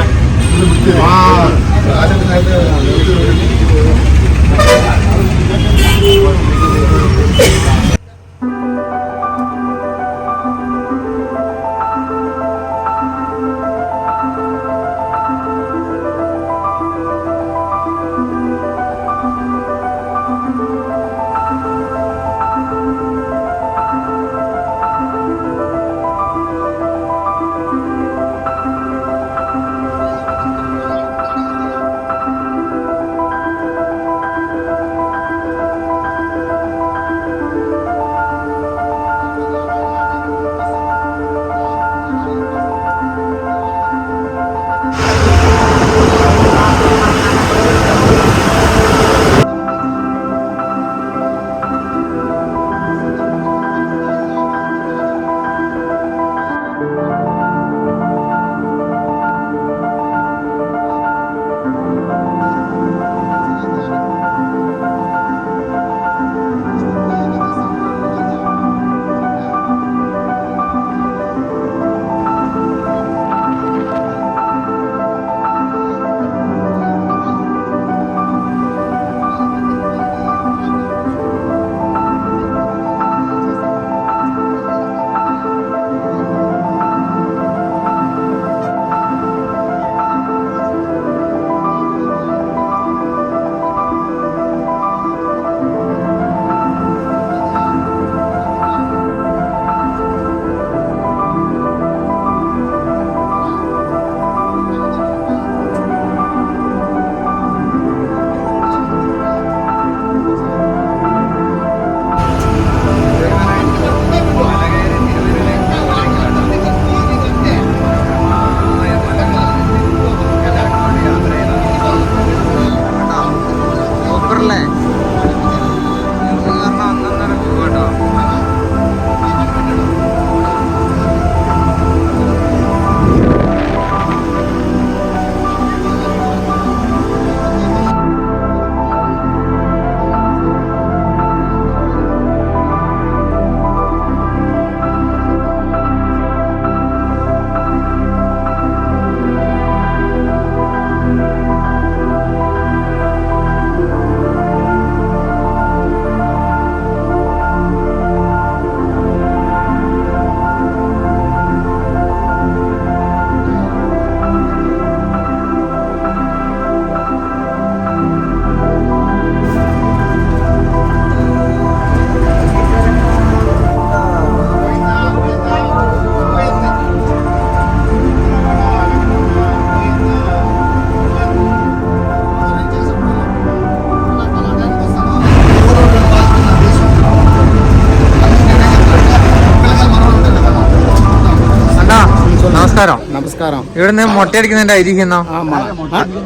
നമസ്കാരം. ഇവിടുന്ന് മൊട്ടയടിക്കുന്നതിന്റെ ഐതിഹ്യം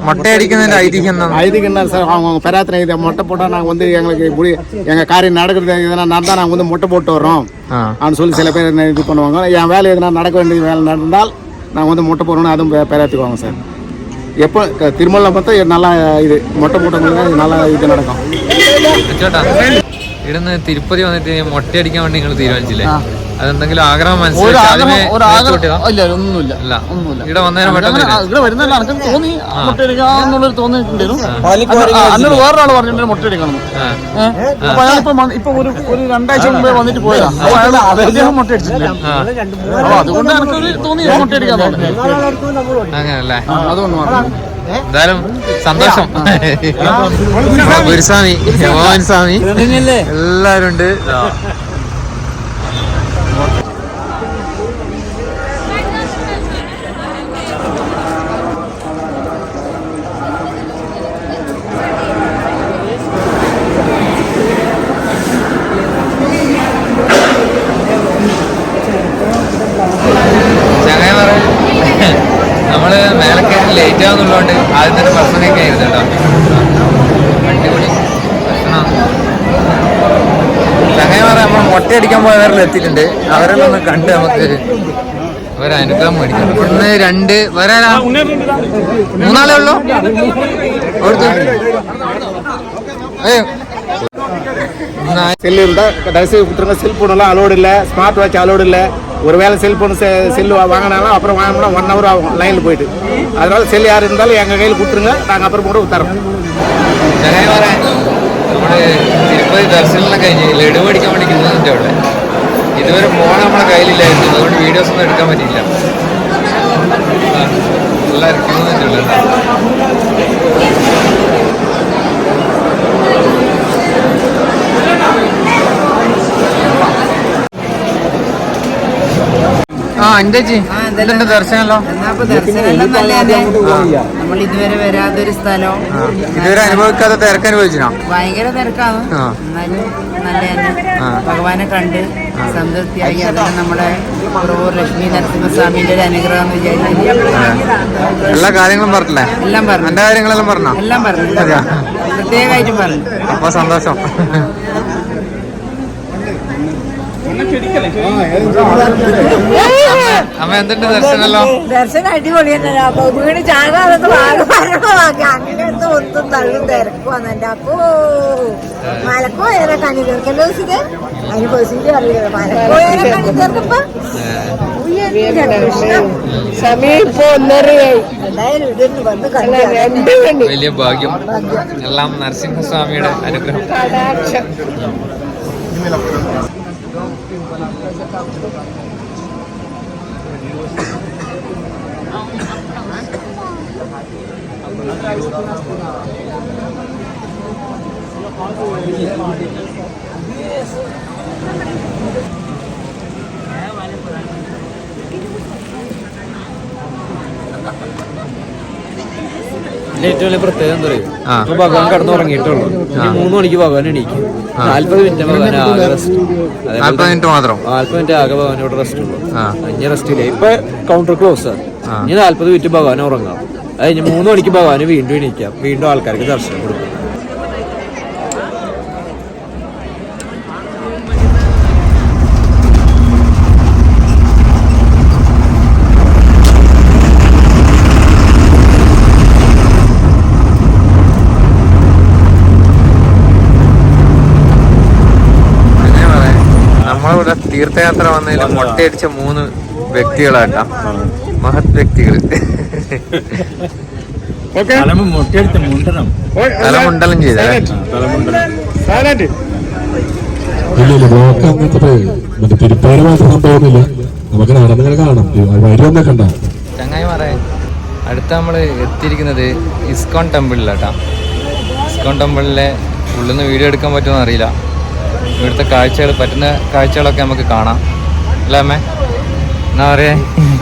மொட்டையடிக்கிறதுல ஐதீகம் தான். ஐதீகம் தான் சார். அவங்க பெராத்திர இதை மொட்டை போட்டால் நாங்கள் வந்து எங்களுக்கு எங்கள் காரியம் நடக்கிறது எதனா நடந்தால் நாங்கள் வந்து மொட்டை போட்டு வரோம் அப்படின்னு சொல்லி சில பேர் இது பண்ணுவாங்க. என் வேலை எதனா நடக்க வேண்டிய வேலை நடந்தால் நாங்கள் வந்து மொட்டை போடணும்னு அதுவும் பெராத்திக்குவாங்க சார். எப்போ திருமலை பார்த்தா நல்லா இது மொட்டை போட்டவங்களுக்கு நல்லா ഇത് നടക്കും. ചേട്ടാ ഇവിടുന്ന് തിരുപ്പതി വന്നിട്ട് മൊട്ടയടിക്കാൻ വേണ്ടി നിങ്ങൾ തീരുമാനിച്ചില്ലേ? അതെന്തെങ്കിലും ആഗ്രഹം മനസ്സിലാക്കി ഇവിടെ വന്നതിനെ ഇവിടെ വരുന്നല്ല എനിക്ക് തോന്നി മുട്ടയടിക്കാന്നുള്ളൊരു തോന്നിയിട്ടുണ്ടായിരുന്നു. അന്നോട് വേറൊരാൾ പറഞ്ഞിട്ട് മുട്ടയടിക്കണം. അപ്പൊ അയാളിപ്പോ ഇപ്പൊ ഒരു 2 ആഴ്ച മുമ്പേ വന്നിട്ട് പോയതാ. അപ്പൊ അയാൾ അദ്ദേഹം മുട്ടയടിച്ചില്ല. അപ്പൊ അതുകൊണ്ട് എനിക്കൊരു തോന്നി മുട്ടയടിക്കാൻ തോന്നി. അങ്ങനല്ലേ? അതുകൊണ്ട് എന്തായാലും സന്തോഷം. ഗുരുസ്വാമി മോഹൻ സ്വാമി എല്ലാരും ഉണ്ട്. പോയവരിൽ എത്തിയിട്ടുണ്ട്. അവരെല്ലാം കണ്ട് നമുക്ക് ഒരനുഗ്രഹം മേടിക്കാം. ഇവിടുന്ന് 2 വേറെ 3 ഉള്ളൂ. செல்லு இருந்தால் தயவுசெய்து கொடுத்துருங்க. செல்ஃபோனெல்லாம் அலோடு இல்லை, ஸ்மார்ட் வாட்ச் அலோடு இல்லை. ஒரு வேளை செல்லு வாங்கினாலும் அப்புறம் வாங்கினோம்னா 1 hour ஆகும் லைனில் போயிட்டு. அதனால செல் யார் இருந்தாலும் எங்கள் கையில் கொடுத்துருங்க, நாங்கள் അപ്പുറം കൂടെ തരാം. നമ്മള് തിരുപ്പതി ദർശനം കഴിഞ്ഞ് ലഡു മേടിക്കാൻ വേണ്ടി കിട്ടുന്നുണ്ട് അവിടെ. ഇതുവരെ ഫോൺ നമ്മളെ കയ്യിലില്ലായിരുന്നു, അതുകൊണ്ട് വീഡിയോസ് ഒന്നും എടുക്കാൻ പറ്റിയില്ല. എല്ലാവരും കിട്ടുന്നുണ്ട്. എന്റെ ദർശനമല്ലോ നമ്മൾ ഇതുവരെ വരാത്തൊരു സ്ഥലം, ഇതുവരെ അനുഭവിക്കാത്ത തിരക്ക് അനുഭവിച്ചിനോ? ഭയങ്കര തിരക്കാണ്. എന്നാലും നല്ല തന്നെ ഭഗവാനെ കണ്ട് സംതൃപ്തിയായി. അതാണ് നമ്മുടെ കുറവൂർ ലക്ഷ്മി നരസിംഹസ്വാമിന്റെ ഒരു അനുഗ്രഹം എന്ന് വിചാരിച്ചു. എല്ലാ കാര്യങ്ങളും പറഞ്ഞില്ലേ? എല്ലാം പറഞ്ഞു. എന്റെ കാര്യങ്ങളെല്ലാം പറഞ്ഞോ? എല്ലാം പറഞ്ഞു, പ്രത്യേകമായിട്ടും പറഞ്ഞു. അപ്പൊ സന്തോഷം. അമ്മ എന്തുണ്ട് ദർശനമല്ലോ? ദർശനം അടിപൊളി തന്നെ. അപ്പൊ വീട് ചാകാതൊക്കെ അങ്ങനെയൊന്നും ഒന്നും തള്ളും തിരക്കുവാന്ന്. എന്റെ അപ്പോ മലക്കോയേറെ കണി തീർക്കല്ലോ ദിവസത്തെ അതിന് പേഴ്സിന്റെ അറിയില്ല. മലക്കോയേറെ കണി തീർക്കപ്പോ സമയം ഇപ്പൊ 1:30 എന്തായാലും ഇതൊന്ന് വന്ന് കണ്ടു. വലിയ ഭാഗ്യം. എല്ലാം നരസിംഹസ്വാമിയുടെ അനുഗ്രഹം. ഏറ്റവും വലിയ പ്രത്യേകത എന്താ പറയുക, ഇപ്പൊ ഭഗവാൻ കിടന്നുറങ്ങിയിട്ടുള്ളൂ. 3 മണിക്ക് ഭഗവാൻ എണീക്കും. 40 മിനിറ്റ് ഭഗവാൻ ആകെ റെസ്റ്റ്. 40 മിനിറ്റ് മാത്രം? 40 മിനിറ്റ് ആകെ ഭഗവാൻ ഇവിടെ റെസ്റ്റ് ഉള്ളൂ. ഇനി റെസ്റ്റ് ഇല്ല. ഇപ്പൊ കൗണ്ടർ ക്ലോസ് ആണ്. ഇനി 40 മിനിറ്റ് ഭഗവാൻ ഉറങ്ങാം. അത് കഴിഞ്ഞ് 3 മണിക്ക് ഭഗവാന് വീണ്ടും എണീക്കാം. വീണ്ടും ആൾക്കാർക്ക് ദർശനം കൊടുക്കും. നമ്മളിവിടെ തീർത്ഥയാത്ര വന്നതിൽ മൊട്ടയടിച്ച 3 വ്യക്തികളാട്ടാ, മഹത് വ്യക്തികൾ. തലമുണ്ടലം ചെയ്ത ബ്ലോക്ക് അങ്ങനത്തെ മറ്റേ തിരുപ്പാല മാത്രം സംഭവമൊന്നുമില്ല. നമുക്ക് നടന്നിങ്ങനെ കാണാം. വരി വന്നൊക്കെ ഉണ്ടാവും. ചങ്ങായിമാരെ, അടുത്ത നമ്മൾ എത്തിയിരിക്കുന്നത് ഇസ്കോൺ ടെമ്പിളിലാട്ടാ. ഇസ്കോൺ ടെമ്പിളിലെ ഉള്ളിൽ നിന്ന് വീഡിയോ എടുക്കാൻ പറ്റുമെന്ന് അറിയില്ല. ഇവിടുത്തെ പറ്റുന്ന കാഴ്ചകളൊക്കെ നമുക്ക് കാണാം. അല്ലേ അമ്മേ? എന്നാ പറയാ?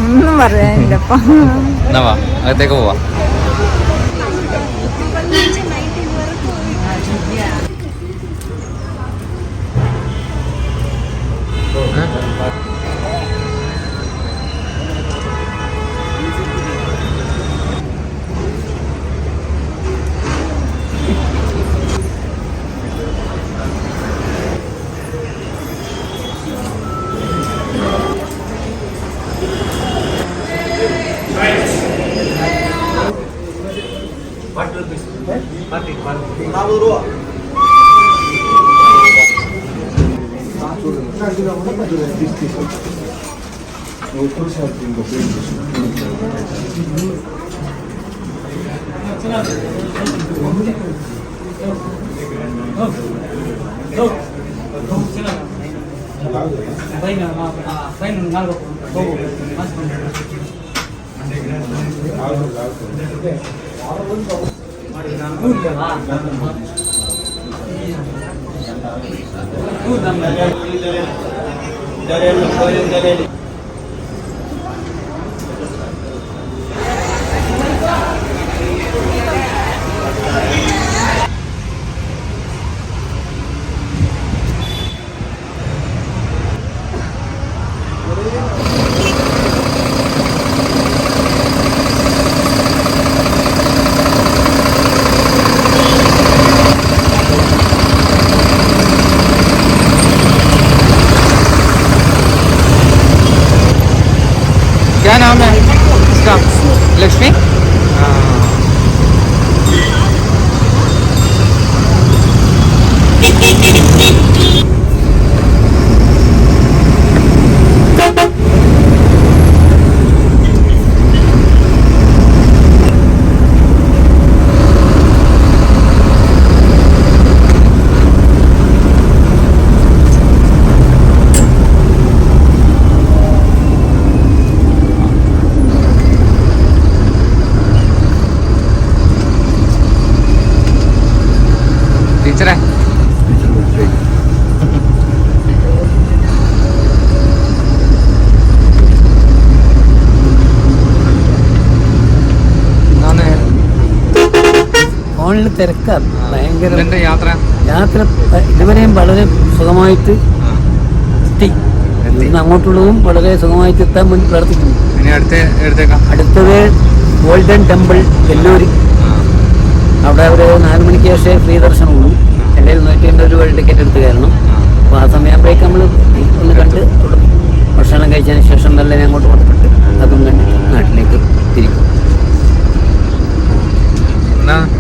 ഒന്നും പറയാനില്ലപ്പാ. എന്നാ വാ, അകത്തേക്ക് പോവാ. ടീച്ചറെ ഫോണിൽ തിരക്കാണ് ഭയങ്കര. യാത്ര ഇതുവരെയും വളരെ സുഖമായിട്ട് എത്തി. ഇന്ന് അങ്ങോട്ടുള്ളതും വളരെ സുഖമായിട്ട് എത്താൻ വേണ്ടി പ്രാർത്ഥിക്കുന്നു. അടുത്തത് ഗോൾഡൻ ടെമ്പിൾ വെല്ലൂര്. അവിടെ ഒരു 4 മണിക്ക് ശേഷം ഫ്രീ ദർശനമുള്ളൂ. അല്ലെങ്കിൽ 150 രൂപ ടിക്കറ്റ് എടുത്ത് കയറണം. അപ്പോൾ ആ സമയമാകുമ്പോഴേക്ക് നമ്മൾ ഒന്ന് കണ്ട് ഭക്ഷണം കഴിച്ചതിന് ശേഷം നല്ല അങ്ങോട്ട് പുറപ്പെട്ട് അതും കണ്ടിട്ട് നാട്ടിലേക്ക് തിരിക്കും.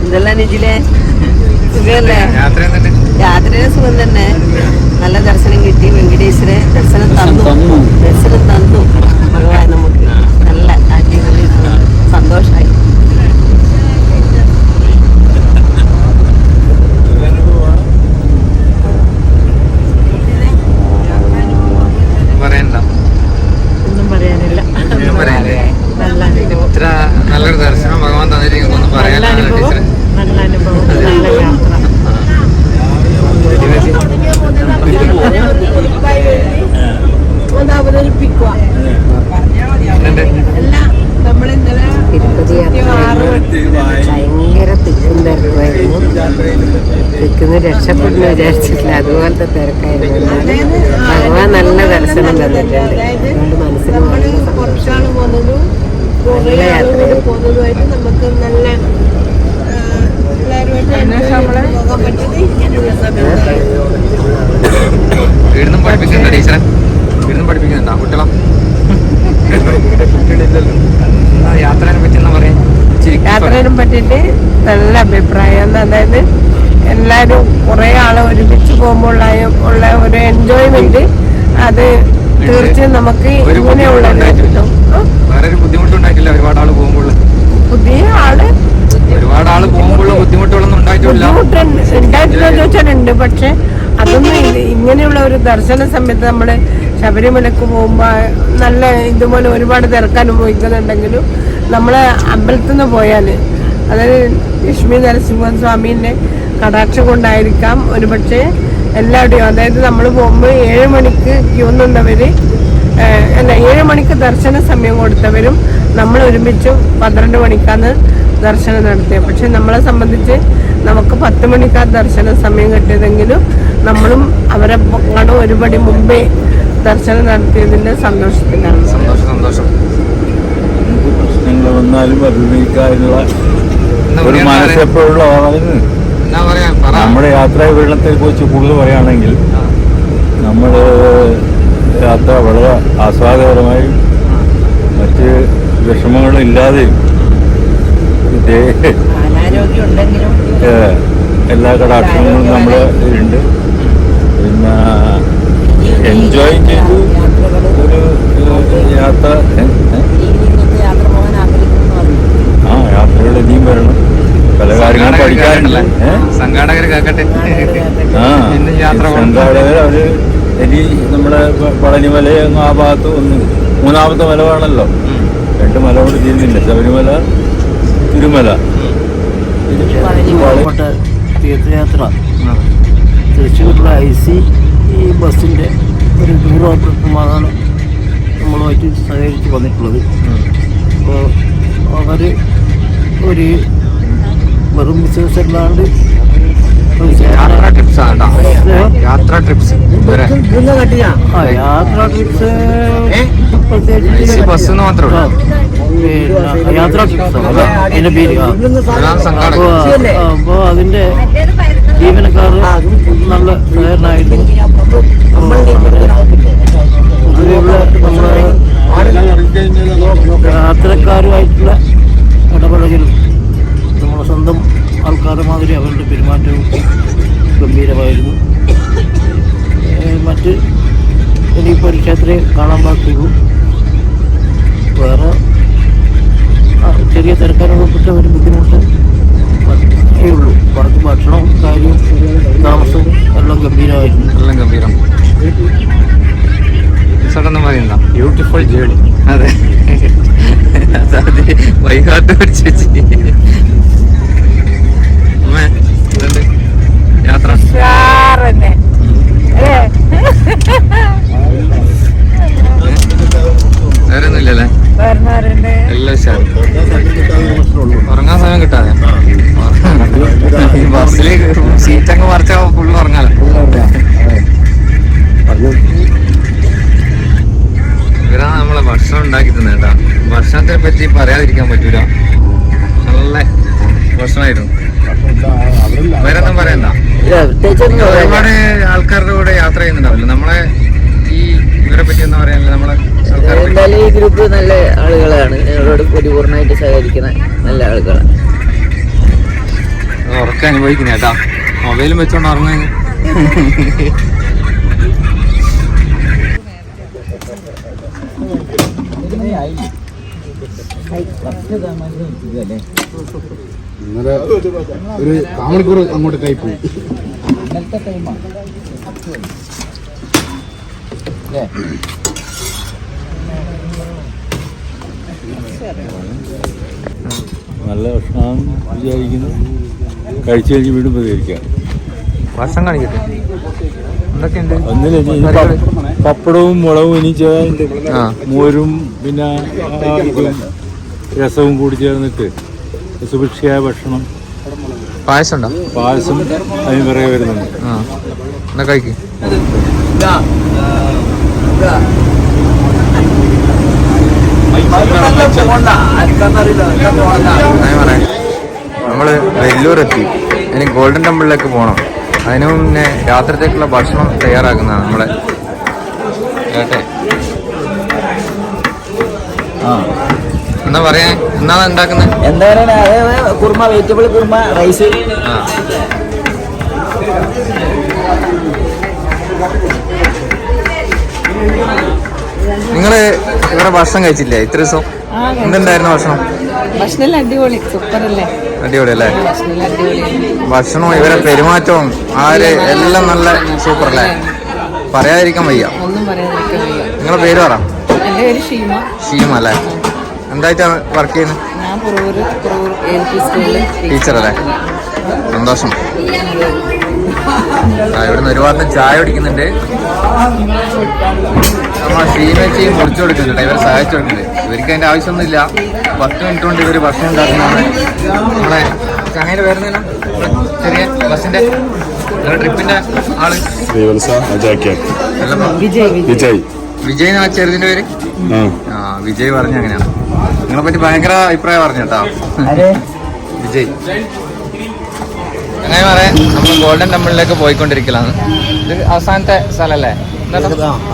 ഇതെല്ലാം നിജിലെ സുഖല്ലേ? യാത്രയുടെ സുഖം തന്നെ. നല്ല ദർശനം കിട്ടി. വെങ്കടേശ്വര ദർശനം തന്നു. ഭഗവാൻ നമുക്ക് നല്ല അടിപൊളി സന്തോഷമായി. ഒന്നും പറയാനില്ല. ഇത്ര നല്ലൊരു ദർശനം ഭഗവാൻ തന്നിരിക്കുന്നു. ഒന്നും പറയാനില്ല. നല്ല അനുഭവം, നല്ല യാത്ര. തിരുപ്പതി ഭയങ്കര തിക്കും തിരക്കുമായിരുന്നു. തിക്കുന്ന് രക്ഷപ്പെടുന്നു വിചാരിച്ചിട്ടില്ല, അതുപോലത്തെ തിരക്കായിരുന്നു. ഭഗവാൻ നല്ല ദർശനം തന്നിട്ടുണ്ട്. അതുകൊണ്ട് മനസ്സിന് നല്ല യാത്രയായിരുന്നു. നമുക്ക് നല്ല വീടിനും പഠിപ്പിക്കുന്നുണ്ടോ ടീച്ചറെ? വീടിനും പഠിപ്പിക്കുന്നുണ്ടോ കുട്ടികളോ? യാത്രയെ പറ്റി എന്താ പറയാ? യാത്രയെ പറ്റിയിട്ട് നല്ല അഭിപ്രായം. അതായത് എല്ലാവരും കുറേ ആളെ ഒരുമിച്ച് പോകുമ്പോൾ ഉള്ള ഒരു എൻജോയ്മെന്റ് അത് തീർച്ചയായും നമുക്ക് ഇങ്ങനെയുള്ള വേറെ ഒരു ബുദ്ധിമുട്ടുണ്ടായിട്ടില്ല. ഒരുപാട് ആള് പോകുമ്പോൾ ഒരുപാട് ആള് പോകുമ്പോൾ ബുദ്ധിമുട്ടുകളൊന്നും ഉണ്ടായിട്ടില്ല. ചോദിച്ചാലുണ്ട്. പക്ഷെ അതൊന്നും ഇങ്ങനെയുള്ള ഒരു ദർശന സമയത്ത് നമ്മള് ശബരിമലക്ക് പോകുമ്പോ നല്ല ഇതുപോലെ ഒരുപാട് തിരക്ക് അനുഭവിക്കുന്നുണ്ടെങ്കിലും നമ്മളെ അമ്പലത്തിൽ നിന്ന് പോയാല്, അതായത് ലക്ഷ്മി നരസിംഹസ്വാമീന്റെ കടാക്ഷം കൊണ്ടായിരിക്കാം ഒരുപക്ഷെ എല്ലാവരുടെയും, അതായത് നമ്മൾ പോകുമ്പോൾ 7 മണിക്ക് ക്യൂ നിന്നവര് 7 മണിക്ക് ദർശന സമയം കൊടുത്തവരും നമ്മൾ ഒരുമിച്ച് 12 മണിക്കാണ് ദർശനം നടത്തിയത്. പക്ഷെ നമ്മളെ സംബന്ധിച്ച് നമുക്ക് 10 മണിക്കാ ദർശന സമയം കിട്ടിയതെങ്കിലും നമ്മളും അവരെ ഒരുപടി മുമ്പേ ദർശനം നടത്തിയതിന്റെ സന്തോഷത്തിലാണ്. സന്തോഷം. പ്രശ്നങ്ങൾ വന്നാലും അഭിമുഖീകരിക്കാനുള്ള ഒരു മനസ്സെപ്പോഴുള്ള ആളാണ്. നമ്മുടെ യാത്രാ വിവരണത്തെ കുറിച്ച് കൂടുതൽ പറയുകയാണെങ്കിൽ നമ്മൾ യാത്ര വളരെ ആസ്വാദകരമായി മറ്റ് വിഷമങ്ങളും ഇല്ലാതെയും എല്ലാ കടാക്ഷങ്ങളും നമ്മുടെ ഇതിലുണ്ട്. പിന്നെ എൻജോയ് ചെയ്ത് ഒരു യാത്ര യാത്രകൾ ഇനിയും വരണം. പല കാര്യങ്ങളും പഠിക്കാറുണ്ട്. സംഘാടകർ കേൾക്കട്ടെ. സംഘാടകർ അവര് ഇനി നമ്മുടെ പളനിമല ആ ഭാഗത്ത് ഒന്ന് 3ാമത്തെ മലവാണല്ലോ. 2 മല കൂടി ചെയ്യുന്നില്ല, ശബരിമല, തിരുമല. തീർത്ഥയാത്ര തൃശ്ശൂരിലെ IC ഈ ബസ്സിൻ്റെ ഒരു ടൂർ ഓപ്പറേറ്റർമാരാണ് നമ്മളുമായിട്ട് സഹകരിച്ച് വന്നിട്ടുള്ളത്. അപ്പോൾ അവർ ഒരു വെറും ബിസിനസ് അല്ലാണ്ട് യാത്രാ ട്രിപ്സ് യാത്രാ ട്രിപ്സ് പ്രത്യേകിച്ച് ബസ് മാത്രമേ ഉള്ളൂ. പിന്നെ യാത്രാ ട്രിപ്സ് അതിൻ്റെ പേര്. അപ്പോൾ അതിൻ്റെ ജീവനക്കാർ നല്ല സഹകരണമായിരുന്നു. പൊതുവെയുള്ള നമ്മുടെ യാത്രക്കാരുമായിട്ടുള്ള ഇടപെടലും നമ്മുടെ സ്വന്തം ആൾക്കാരുടെ മാതിരി അവരുടെ പെരുമാറ്റവും ഗംഭീരമായിരുന്നു. മറ്റ് ഇനിയിപ്പോൾ ഒരു ക്ഷേത്രയെ കാണാൻ ബാക്കിയുള്ളൂ. വേറെ ചെറിയ തിരക്കാനുള്ളപ്പെട്ട ഒരു ബുദ്ധിമുട്ട് ഉള്ളൂ. ബാക്കി ഭക്ഷണവും കാര്യവും താമസവും എല്ലാം ഗംഭീരമായിരുന്നു. എല്ലാം ഗംഭീരം. പറയണ്ട ബ്യൂട്ടിഫുൾ ജേണി. അതെ, വൈകാട്ട് പിടിച്ച് യാത്ര എല്ലാം ഉഷാറ്. ഉറങ്ങാൻ സമയം കിട്ടാതെ ബസ്സിൽ സീറ്റങ്ങ് മറിച്ചാൽ ഫുള്ള് ഉറങ്ങാലോ. ഇവരാണ് നമ്മളെ ഭക്ഷണം ഉണ്ടാക്കി തന്നെ കേട്ടാ. ഭക്ഷണത്തെ പറ്റി പറയാതിരിക്കാൻ പറ്റൂല. നല്ല ഭക്ഷണമായിരുന്നു. വേറൊന്നും പറയണ്ട. ഒരുപാട് ആൾക്കാരുടെ കൂടെ യാത്ര ചെയ്യുന്നുണ്ടാവില്ല. നമ്മളെ ഈ ഇവരെ പറ്റി എന്താ പറയാനില്ല. നമ്മളെ എന്തായാലും ഈ ഗ്രൂപ്പ് നല്ല ആളുകളാണ്, ഞങ്ങളോട് പരിപൂർണമായിട്ട് സഹകരിക്കുന്ന നല്ല ആളുകളാണ്. ഉറക്കം അനുഭവിക്കുന്ന കേട്ടാ. മൊബൈലും വെച്ചോണ്ട് ഉറങ്ങാൻ ഇന്നലെ ഒരു 1 മണിക്കൂർ അങ്ങോട്ട് കൈ പോയി. നല്ല ഭക്ഷണം വിചാരിക്കുന്നു. കഴിച്ചു കഴിഞ്ഞ് വീണ്ടും പ്രതികരിക്കാം. ഭക്ഷണം കാണിക്കട്ടെ എന്തൊക്കെയുണ്ട്. ഒന്നില്ല, പപ്പടവും മുളകും ഇനി മോരും പിന്നെ രസവും കൂടി ചേർന്നിട്ട് സുഭിക്ഷയായ ഭക്ഷണം. പായസം ഉണ്ടോ? പായസം അതിന് പിറകെ വരുന്നുണ്ട്. എന്നാ കഴിക്കും. നമ്മള് വെല്ലൂർ എത്തി. ഇനി ഗോൾഡൻ ടെമ്പിളിലേക്ക് പോകണം. അതിനു മുന്നേ രാത്രിത്തേക്കുള്ള ഭക്ഷണം തയ്യാറാക്കുന്നതാണ് നമ്മളെ കേട്ടെ. എന്താ പറയാ, എന്താണ് ഉണ്ടാക്കുന്നത്? എന്താ പറയുക, കുർമ, വെജിറ്റബിൾ കുർമ, റൈസ്. നിങ്ങള് ഇവരെ ഭക്ഷണം കഴിച്ചില്ലേ ഇത്ര ദിവസം? എന്തുണ്ടായിരുന്നു ഭക്ഷണം? ഭക്ഷണം അടിപൊളി, സൂപ്പർ അല്ലേ? അടിപൊളി അല്ലേ? ഭക്ഷണവും ഇവരെ പെരുമാറ്റവും എല്ലാം നല്ല സൂപ്പർ അല്ലേ? പറയാതിരിക്കാൻ വയ്യ. ഒന്നും പറയാതിരിക്കാൻ വയ്യ. നിങ്ങളെ പേര് പറ. എൻ്റെ പേര് ഷീമ. ഷീമ അല്ലേ? എന്തായിട്ടാണ് വർക്ക് ചെയ്യുന്നത്? ഞാൻ പുറവൂർ LP സ്കൂളിൽ ടീച്ചർ അല്ലേ? സന്തോഷം. ഇവിടുന്ന് ഒരുപാട് ചായ കുടിക്കുന്നുണ്ട്. നമ്മളെ ഷീമേച്ചിയും കുടിച്ചു കൊടുക്കുന്നുണ്ട്. ഇവരെ സഹായിച്ചു കൊടുക്കുന്നുണ്ട്. ഇവർക്ക് അതിൻ്റെ ആവശ്യമൊന്നുമില്ല. 10 മിനിറ്റ് കൊണ്ട് ഇവർ ഭക്ഷണം ഉണ്ടാക്കുന്നതാണ്. നമ്മളെ ചങ്ങയുടെ പേരുന്നതിന് ചെറിയ ബസ്സിന്റെ ട്രിപ്പിന്റെ ആള് വിജയ് എന്നാ ചെറുതിന്റെ പേര്. വിജയ് പറഞ്ഞ അങ്ങനെയാണ്. നിങ്ങളെ പറ്റി ഭയങ്കര അഭിപ്രായം പറഞ്ഞു കേട്ടോ വിജയ്. അങ്ങനെ പറയാം. നമ്മൾ ഗോൾഡൻ ടെമ്പിളിലേക്ക് പോയിക്കൊണ്ടിരിക്കലാണ്. ഇത് അവസാനത്തെ സ്ഥലമല്ലേ?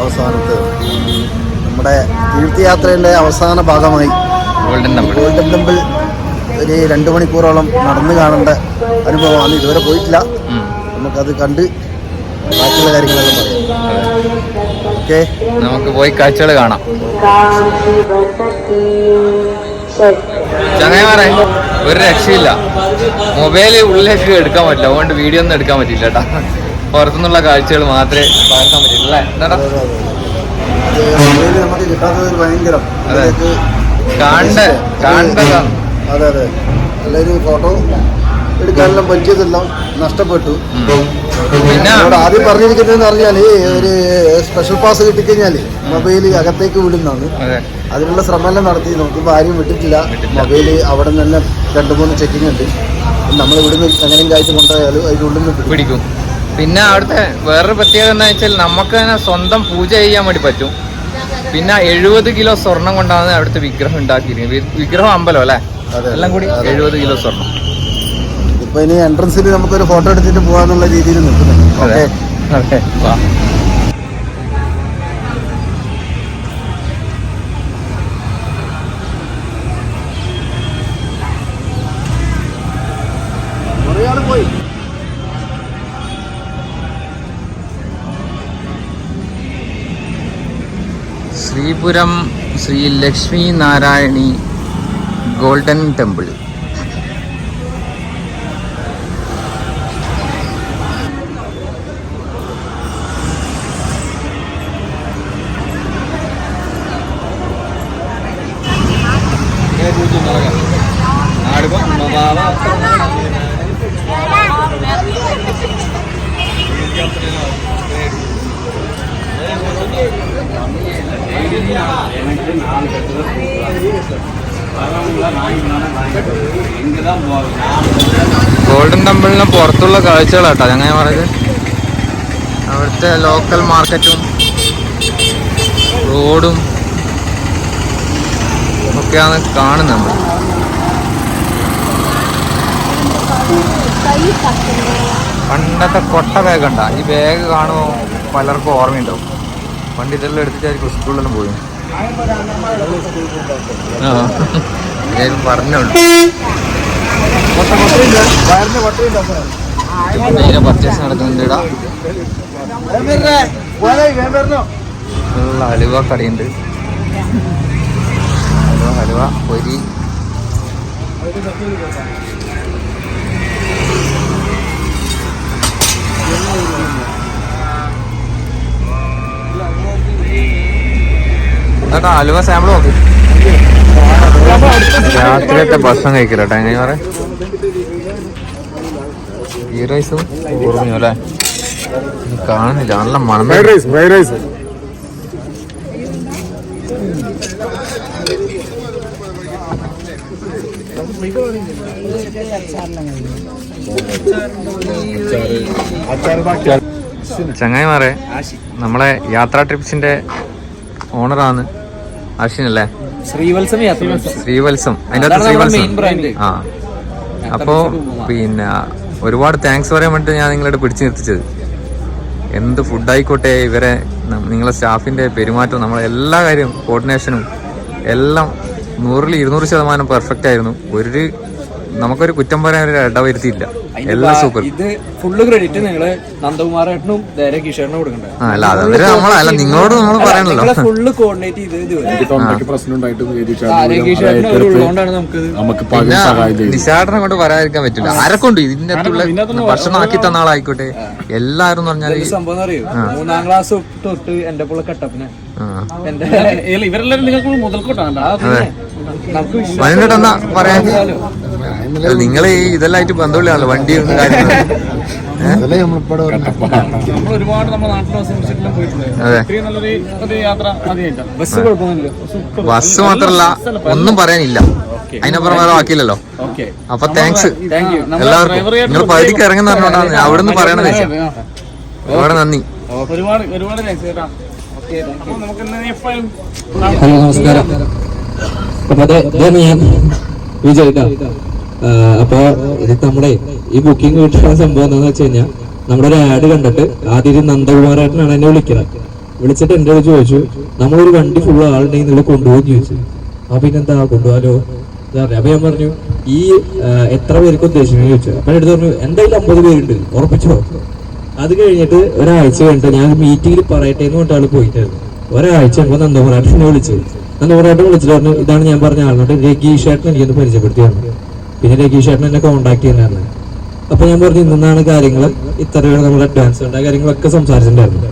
അവസാനത്തെ നമ്മുടെ തീർത്ഥയാത്രയുടെ അവസാന ഭാഗമായി ഗോൾഡൻ ടെമ്പിൾ ഒരു 2 മണിക്കൂറോളം നടന്നു കാണേണ്ട അനുഭവമാണ്. ഇതുവരെ പോയിട്ടില്ല. നമുക്കത് കണ്ട് ബാക്കിയുള്ള കാര്യങ്ങളെല്ലാം പറയാം. ഓക്കെ, നമുക്ക് പോയി കാഴ്ചകൾ കാണാം. ചങ്ങായിമാരെ ഒരു രക്ഷയില്ല. മൊബൈല് ഉള്ളിലേക്ക് എടുക്കാൻ പറ്റില്ല. അതുകൊണ്ട് വീഡിയോ ഒന്നും എടുക്കാൻ പറ്റില്ല കേട്ടാ. പുറത്തുനിന്നുള്ള കാഴ്ചകൾ മാത്രമേ പകർത്താൻ പറ്റില്ല അല്ലേ? എന്താ നമുക്ക് കിട്ടാത്തത് ഭയങ്കരം. അതെ, കാണേണ്ടതാണ്. അതെ അതെ, നല്ലൊരു ഫോട്ടോ എടുക്കാനെല്ലാം പറ്റിയതെല്ലാം നഷ്ടപ്പെട്ടു. പിന്നെ ആദ്യം പറഞ്ഞിരിക്കുന്നതെന്ന് പറഞ്ഞാല് ഒരു സ്പെഷ്യൽ പാസ് കിട്ടിക്കഴിഞ്ഞാല് മൊബൈല് അകത്തേക്ക് വിടുന്നതാണ്. അതിനുള്ള ശ്രമമെല്ലാം നടത്തി. നോക്കുമ്പോൾ ആരും വിട്ടിട്ടില്ല. മൊബൈല് അവിടെ നിന്ന് തന്നെ 2-3 ചെക്കിങ് ഉണ്ട്. നമ്മൾ ഇവിടുന്ന് എങ്ങനെയും കാഴ്ച കൊണ്ടുപോയാലും അതിൻ്റെ ഉള്ളിൽ നിന്ന് പിടിക്കും. പിന്നെ അവിടുത്തെ വേറൊരു പ്രത്യേകത എന്താ വെച്ചാൽ നമുക്ക് തന്നെ സ്വന്തം പൂജ ചെയ്യാൻ വേണ്ടി പറ്റും. പിന്നെ 70 കിലോ സ്വർണം കൊണ്ടാണ് അവിടുത്തെ വിഗ്രഹം ഉണ്ടാക്കിയിരിക്കുന്നത്. വിഗ്രഹം അമ്പലം അല്ലേ? എല്ലാം കൂടി 70 കിലോ സ്വർണം. ഇപ്പൊ ഇനി എൻട്രൻസിൽ നമുക്കൊരു ഫോട്ടോ എടുത്തിട്ട് പോകാന്നുള്ള രീതിയിൽ നിൽക്കുന്നത്. ഓക്കെ, അതെ. പോയി Sripuram Sri Lakshmi Narayani golden temple. Golden ടെമ്പിളിന് പുറത്തുള്ള കാഴ്ചകളാട്ടോ അങ്ങനെ പറയുന്നത്. അവിടുത്തെ ലോക്കൽ മാർക്കറ്റും റോഡും ഒക്കെയാണ് കാണുന്നത്. പണ്ടത്തെ കൊട്ട ബാഗ് ഉണ്ടാ, ഈ ബാഗ് കാണുമ്പോൾ പലർക്കും ഓർമ്മയുണ്ടാവും. പണ്ട് ഇതെല്ലാം എടുത്തിട്ടായിരിക്കും സ്കൂളിലെല്ലാം പോയി. ഞാൻ പറഞ്ഞോളൂ പർച്ചേസ് നടക്കുന്നുണ്ട്. ഇടാ ഹലുവ കടയുണ്ട്. ഹലുവ പൊരി, കേട്ടോ ഹലുവ സാമ്പിൾ നോക്ക്. രാത്രിയത്തെ ഭക്ഷണം കഴിക്കില്ലട്ടോ എങ്ങനെ പറയാ. ഗീ റൈസും ഓർമ്മയോ അല്ലേ, കാണുന്നില്ല. നല്ല മണം. ചങ്ങായിമാരെ, നമ്മളെ യാത്രാ ട്രിപ്സിന്റെ ഓണറാണ് അശ്വിനല്ലേ? ശ്രീവത്സം. അതിൻ്റെ അകത്ത് ശ്രീവത്സം. ആ, അപ്പോ പിന്നെ ഒരുപാട് താങ്ക്സ് പറയാൻ വേണ്ടിട്ട് ഞാൻ നിങ്ങളോട് പിടിച്ചു നിർത്തിച്ചത്. എന്ത് ഫുഡായിക്കോട്ടെ, ഇവരെ നിങ്ങളെ സ്റ്റാഫിന്റെ പെരുമാറ്റവും നമ്മളെ എല്ലാ കാര്യവും കോർഡിനേഷനും എല്ലാം 100% പെർഫെക്റ്റ് ആയിരുന്നു. നമുക്കൊരു കുറ്റം പറയാൻ ഒരു ഇട വരുത്തിയില്ല. എല്ലാം സൂപ്പർ. ഇത് ഫുള്ള് ക്രെഡിറ്റ് നിങ്ങള് നന്ദകുമാരേട്ടനും കിഷോറിനും കൊടുക്കണ്ടേ? അല്ല നമ്മളല്ല, നിങ്ങളോട് നമ്മൾ പറയണല്ലോ. ഫുള്ള് കോർഡിനേറ്റ് നിശാടനെ കൊണ്ട് പറയാതിരിക്കാൻ പറ്റില്ല. ആരെക്കൊണ്ട് ഇതിന്റെ അകത്തുള്ള ഭക്ഷണം ആക്കി തന്ന ആളായിക്കോട്ടെ, എല്ലാരും പറഞ്ഞാൽ സംഭവം അറിയോ, 3ാം ക്ലാസ് തൊട്ട് എന്റെ പോലെ കട്ടപ്പിനെ ഇവരെല്ലാരും നിങ്ങൾക്ക് മുതൽക്കോട്ടാണ്. വന്നിട്ടെന്നാ പറയാൻ. നിങ്ങൾ ഈ ഇതെല്ലായിട്ട് ബന്ധമില്ലാണല്ലോ, വണ്ടിയും കാര്യങ്ങളും. ഒരുപാട് നമ്മുടെ നാട്ടിലെ പോയിട്ടുണ്ട്. യാത്ര ബസ് കുഴപ്പമൊന്നുമില്ല. ബസ് മാത്രല്ല, ഒന്നും പറയാനില്ല. അതിനപ്പുറം വേറെ ബാക്കിയില്ലല്ലോ. അപ്പൊ താങ്ക്സ് എല്ലാവർക്കും. നിങ്ങൾ പകുതിക്ക് ഇറങ്ങുന്ന പറഞ്ഞോണ്ടാണ് അവിടുന്ന് പറയണത്. ഒരുപാട് നന്ദി. ഒരുപാട് താങ്ക്സ് കേട്ടോ. ഹലോ, നമസ്കാരം. അപ്പൊ ഞാൻ വിജയിക്കാം. അപ്പൊ ഇത് നമ്മുടെ ഈ ബുക്കിംഗ് കിട്ടുന്ന സംഭവം എന്താണെന്ന് വെച്ച് കഴിഞ്ഞാൽ, നമ്മുടെ ഒരു ആഡ് കണ്ടിട്ട് ആദ്യം നന്ദകുമാരേട്ടനാണ് എന്നെ വിളിച്ചിട്ട് എന്റെ അടുത്ത് ചോദിച്ചു, നമ്മളൊരു വണ്ടി ഫുള്ള് ആളുണ്ടെങ്കിൽ നിങ്ങൾ കൊണ്ടുപോകും ചോദിച്ചു. അപ്പൊ പിന്നെന്താ കൊണ്ടുപോകാലോ. അപ്പൊ ഞാൻ പറഞ്ഞു, ഈ എത്ര പേർക്ക് ഉദ്ദേശിക്കുന്നു ചോദിച്ചു. അപ്പൊ എടുത്ത് പറഞ്ഞു, എന്തായാലും 50 പേരുണ്ട്, ഉറപ്പിച്ചോ. അത് കഴിഞ്ഞിട്ട് ഒരാഴ്ച കഴിഞ്ഞിട്ട് ഞാൻ മീറ്റിംഗിൽ പറയട്ടെ എന്ന് പറഞ്ഞിട്ട് ആള് പോയിട്ടായിരുന്നു. ഒരാഴ്ച ആകുമ്പോൾ നന്ദകുമാരേട്ടനെ നന്ദകുമാരേട്ടൻ വിളിച്ചിട്ട് പറഞ്ഞു, ഇതാണ് ഞാൻ പറഞ്ഞ ആളിനോട്ട് രഗീഷ് ഏട്ടൻ എനിക്കൊന്ന് പരിചയപ്പെടുത്തി തന്നു. പിന്നെ രഗീഷ് ഏട്ടൻ എന്നെ കോൺടാക്ട് ചെയ്യുന്നതാണ്. അപ്പൊ ഞാൻ പറഞ്ഞു, ഇന്നാണ് കാര്യങ്ങൾ ഇത്രയാണ് നമ്മുടെ അഡ്വാൻസ് ഉണ്ട്, ആ കാര്യങ്ങളൊക്കെ സംസാരിച്ചിട്ടുണ്ടായിരുന്നു.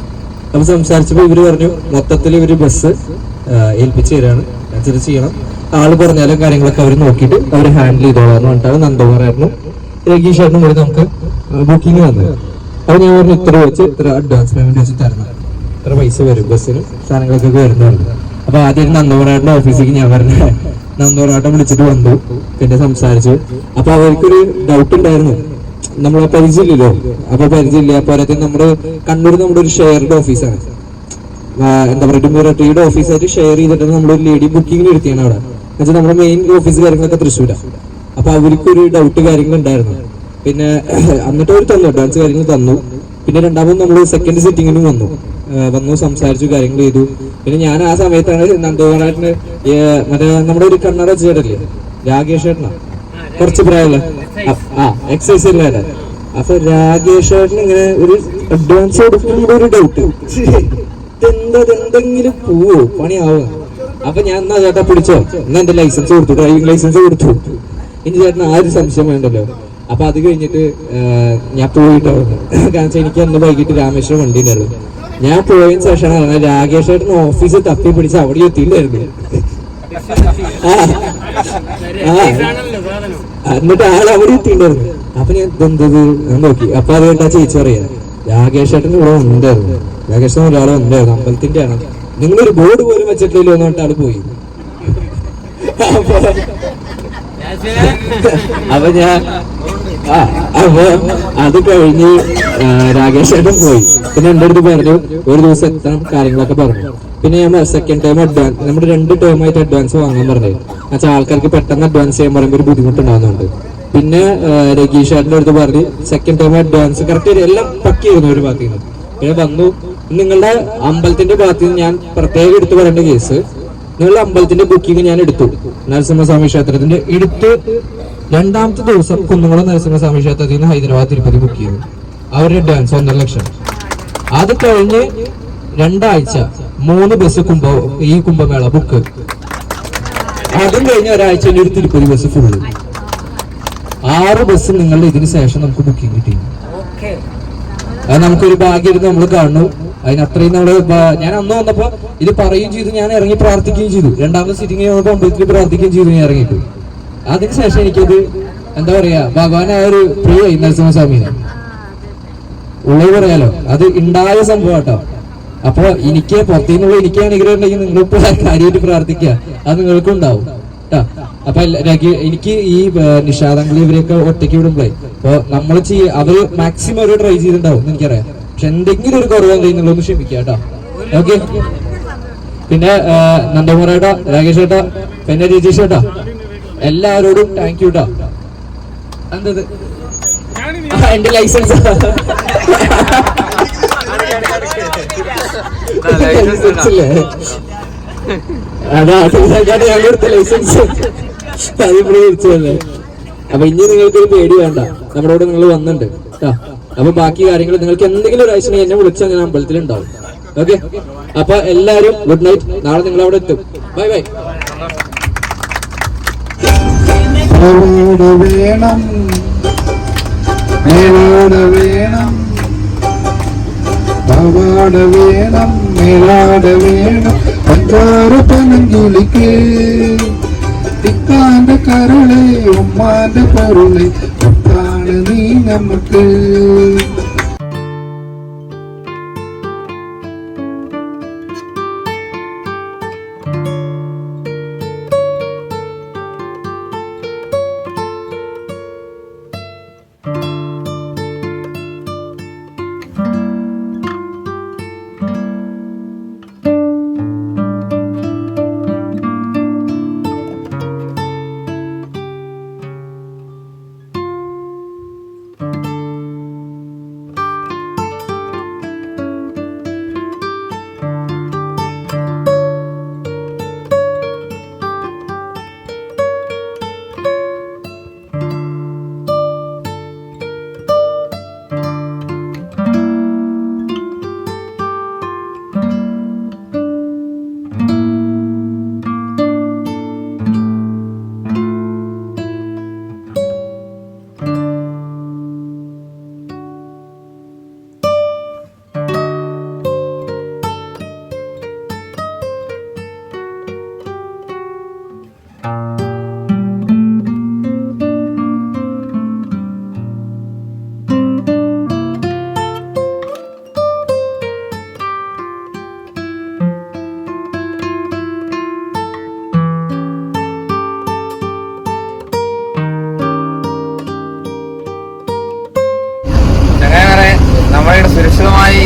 അപ്പൊ സംസാരിച്ചപ്പോ ഇവര് പറഞ്ഞു, മൊത്തത്തിൽ ഇവര് ബസ് ഏൽപ്പിച്ചു തരാണ്, അനുസരിച്ച് ചെയ്യണം, ആള് പറഞ്ഞാലും കാര്യങ്ങളൊക്കെ അവർ നോക്കിയിട്ട് അവർ ഹാൻഡിൽ ചെയ്തോളാന്ന് പറഞ്ഞിട്ടാണ് നന്ദകുമാരേട്ടനും രഗീഷ് ഏട്ടനും കൂടി നമുക്ക് ബുക്കിംഗ് വന്നത്. അപ്പൊ ഞാൻ പറഞ്ഞു, ഇത്ര വെച്ച് ഇത്ര അഡ്വാൻസ് പേയ്മെന്റ് വെച്ച് തരണം, ഇത്ര പൈസ വരും ബസ്സിന് സാധനങ്ങൾക്കൊക്കെ വരുന്നുണ്ട്. അപ്പൊ ആദ്യം നന്ദകുമാരേട്ടന്റെ ഓഫീസിലേക്ക് ഞാൻ പറഞ്ഞ നന്ദകുമാരേട്ടൻ വിളിച്ചിട്ട് വന്നു, പിന്നെ സംസാരിച്ചു. അപ്പൊ അവർക്കൊരു ഡൗട്ട് ഉണ്ടായിരുന്നു, നമ്മളെ പരിചയമില്ലല്ലോ. അപ്പൊ പരിചയമില്ല. പോരാതെ നമ്മുടെ കണ്ണൂർ നമ്മുടെ ഒരു ഷെയർഡ് ഓഫീസാണ്, എന്താ പറയുക, ട്രീഡ് ഓഫീസായിട്ട് ഷെയർ ചെയ്തിട്ട് നമ്മളൊരു ലേഡി ബുക്കിങ്ങിന് എടുത്തിയാണ് അവിടെ. എന്നുവെച്ചാൽ നമ്മുടെ മെയിൻ ഓഫീസ് കാര്യങ്ങളൊക്കെ തൃശ്ശൂരാണ്. അപ്പൊ അവർക്കൊരു ഡൗട്ട് കാര്യങ്ങളുണ്ടായിരുന്നു. പിന്നെ എന്നിട്ട് അവർ തന്നു, അഡ്വാൻസ് കാര്യങ്ങൾ തന്നു. പിന്നെ രണ്ടാമത് നമ്മൾ സെക്കൻഡ് സിറ്റിങ്ങിനും വന്നു സംസാരിച്ചു, കാര്യങ്ങൾ ചെയ്തു. പിന്നെ ഞാൻ ആ സമയത്താണ് നന്ദകുമാരേട്ടന് മറ്റേ നമ്മുടെ ഒരു കണ്ണട ചേട്ടല്ലേ രാകേഷ് ചേട്ടനാ, കുറച്ച് പ്രായമല്ല, എക്സൈസ് ഇല്ലാതെ. അപ്പൊ രാകേഷ് ചേട്ടന് ഇങ്ങനെ ഒരു അഡ്വാൻസ് കൊടുക്കുമ്പോൾ ഒരു ഡൗട്ട്, എന്തെങ്കിലും പോവോ പണിയാവോ. അപ്പൊ ഞാൻ എന്നാ ചേട്ടാ പിടിച്ചോ, എന്നാ എന്റെ ലൈസൻസ് കൊടുത്തു, ഡ്രൈവിംഗ് ലൈസൻസ് കൊടുത്തു, ഇനി ചേട്ടന് ആ ഒരു സംശയം വേണ്ടല്ലോ. അപ്പൊ അത് കഴിഞ്ഞിട്ട് ഞാൻ പോയിട്ടോ, കാരണം വെച്ചാൽ എനിക്ക് അന്ന് വൈകിട്ട് രാമേശ്വരം വണ്ടി ഉണ്ടായിരുന്നു. ഞാൻ പോയതിന് ശേഷമാണ് രാകേഷ് ഏട്ടൻ ഓഫീസിൽ തപ്പി പിടിച്ച് അവിടെ എത്തിയില്ലായിരുന്നു. എന്നിട്ട് ആൾ അവിടെ എത്തിണ്ടായിരുന്നു. അപ്പൊ ഞാൻ എന്തത് നോക്കി. അപ്പൊ അത് കണ്ടാ ചേച്ചി പറയാ, രാകേഷേട്ടൻ ഇവിടെ ഉണ്ടായിരുന്നു. രാകേഷ് ഒരാളെ ഉണ്ടായിരുന്നു, അമ്പലത്തിന്റെ ആണ്. നിങ്ങളൊരു ബോർഡ് പോലും വെച്ചിട്ടില്ലോ എന്ന് പറഞ്ഞിട്ട് ആള് പോയി. അപ്പൊ ഞാൻ അപ്പൊ അത് കഴിഞ്ഞ് രാകേഷേട്ടൻ പോയി. പിന്നെ എന്റെ അടുത്ത് പറഞ്ഞു ഒരു ദിവസം എത്തണം കാര്യങ്ങളൊക്കെ പറഞ്ഞു. പിന്നെ ഞാൻ സെക്കൻഡ് ടൈം അഡ്വാൻസ്, നമ്മുടെ 2 ടേമായിട്ട് അഡ്വാൻസ് വാങ്ങാൻ പറഞ്ഞു. എന്നുവെച്ചാൽ ആൾക്കാർക്ക് പെട്ടെന്ന് അഡ്വാൻസ് ചെയ്യാൻ പറയുമ്പോൾ ഒരു ബുദ്ധിമുട്ടുണ്ടാകുന്നുണ്ട്. പിന്നെ രഗീഷേട്ടൻ്റെ അടുത്ത് പറഞ്ഞ് സെക്കൻഡ് ടൈം അഡ്വാൻസ് കറക്റ്റ് എല്ലാം പക്കിയായിരുന്നു ഒരു ഭാഗത്ത് നിന്ന്. പിന്നെ വന്നു. നിങ്ങളുടെ അമ്പലത്തിന്റെ ഭാഗത്ത് നിന്ന് ഞാൻ പ്രത്യേകം എടുത്തു പറയേണ്ട കേസ്, നിങ്ങളുടെ അമ്പലത്തിന്റെ ബുക്കിംഗ് ഞാൻ എടുത്തു. നരസിംഹസ്വാമി ക്ഷേത്രത്തിന്റെ എടുത്ത് 2ാമത്തെ ദിവസം കുന്നംകുളം നരസിംഹസ്വാമി ക്ഷേത്രത്തിൽ നിന്ന് ഹൈദരാബാദ് തിരുപ്പതി ബുക്ക് ചെയ്തു. അവരുടെ അഡ്വാൻസ് 1.5 ലക്ഷം. അത് കഴിഞ്ഞ് 2 ആഴ്ച 3 ബസ് ഈ കുംഭമേള ബുക്ക്. അതും കഴിഞ്ഞ ഒരാഴ്ച ഒരു തിരുപ്പതി ബസ് ഫുള്ള്. 6 ബസ് നിങ്ങളുടെ ഇതിന് ശേഷം നമുക്ക് ബുക്കിംഗ് കിട്ടി. അത് നമുക്കൊരു ഭാഗ്യം നമ്മൾ കാണുന്നു. അതിനത്രയും നമ്മള് ഞാൻ അന്ന് വന്നപ്പോ ഇത് പറയുകയും ചെയ്തു, ഞാൻ ഇറങ്ങി പ്രാർത്ഥിക്കുകയും ചെയ്തു. 2ാമത്തെ സിറ്റിംഗ് വന്നപ്പോ അമ്പലത്തിൽ പ്രാർത്ഥിക്കുകയും ചെയ്തു. ഞാൻ ഇറങ്ങിയിട്ടു. അതിനുശേഷം എനിക്കത് എന്താ പറയാ, ഭഗവാനായ ഒരു പ്രിയ നരസിംഹസ്വാമിനെ ഉള്ളത് പറയാലോ, അത് ഉണ്ടായ സംഭവം കേട്ടോ. അപ്പൊ എനിക്ക് പുറത്തുനിന്നുള്ള എനിക്ക് അനുഗ്രഹം ഉണ്ടെങ്കിൽ നിങ്ങളിപ്പോ കാര്യമായിട്ട് പ്രാർത്ഥിക്കുക, അത് നിങ്ങൾക്കും ഉണ്ടാവും കേട്ടോ. അപ്പൊ എനിക്ക് ഈ നിഷാദങ്ങൾ ഇവരെയൊക്കെ ഒറ്റയ്ക്ക് വിടുമ്പോഴേ അപ്പൊ നമ്മൾ അവര് മാക്സിമം ഒരു ട്രൈ ചെയ്തിട്ടുണ്ടാവും എനിക്കറിയാം. പക്ഷെ എന്തെങ്കിലും ഒരു കുറവ് എന്തെങ്കിലും ക്ഷമിക്കുക കേട്ടോ. ഓക്കെ. പിന്നെ നന്ദകുമാറേട്ടാ, രാകേഷ് ഏട്ടാ, പിന്നെ രജീഷ് ഏട്ടാ, എല്ലാവരോടും താങ്ക് യു കേട്ടോ. എന്തത് എന്റെ ലൈസൻസ് ഞാൻ കൊടുത്ത ലൈസൻസ് അതിവിടെ വിളിച്ചതല്ലേ. അപ്പൊ ഇനി നിങ്ങൾക്കൊരു പേടി വേണ്ട, നമ്മുടെ കൂടെ നിങ്ങൾ വന്നിട്ടുണ്ട് കേട്ടോ. അപ്പൊ ബാക്കി കാര്യങ്ങൾ നിങ്ങൾക്ക് എന്തെങ്കിലും ഒരു ആവശ്യം എന്നെ വിളിച്ചാൽ ഞാൻ അമ്പലത്തിലുണ്ടാവും. ഓക്കെ. അപ്പൊ എല്ലാരും ഗുഡ് നൈറ്റ്. നാളെ നിങ്ങൾ അവിടെ എത്തും. Bye bye. വേണം മേലാട് വേണം, പാവാട വേണം, മേലാട് വേണം, പഞ്ചാര പനങ്കിളിക്ക് തിക്കാന്റെ കരളെ ഉമ്മാന്റെ പൊരുളെ ഒത്താണ് നീ നമുക്ക്. സുരക്ഷിതമായി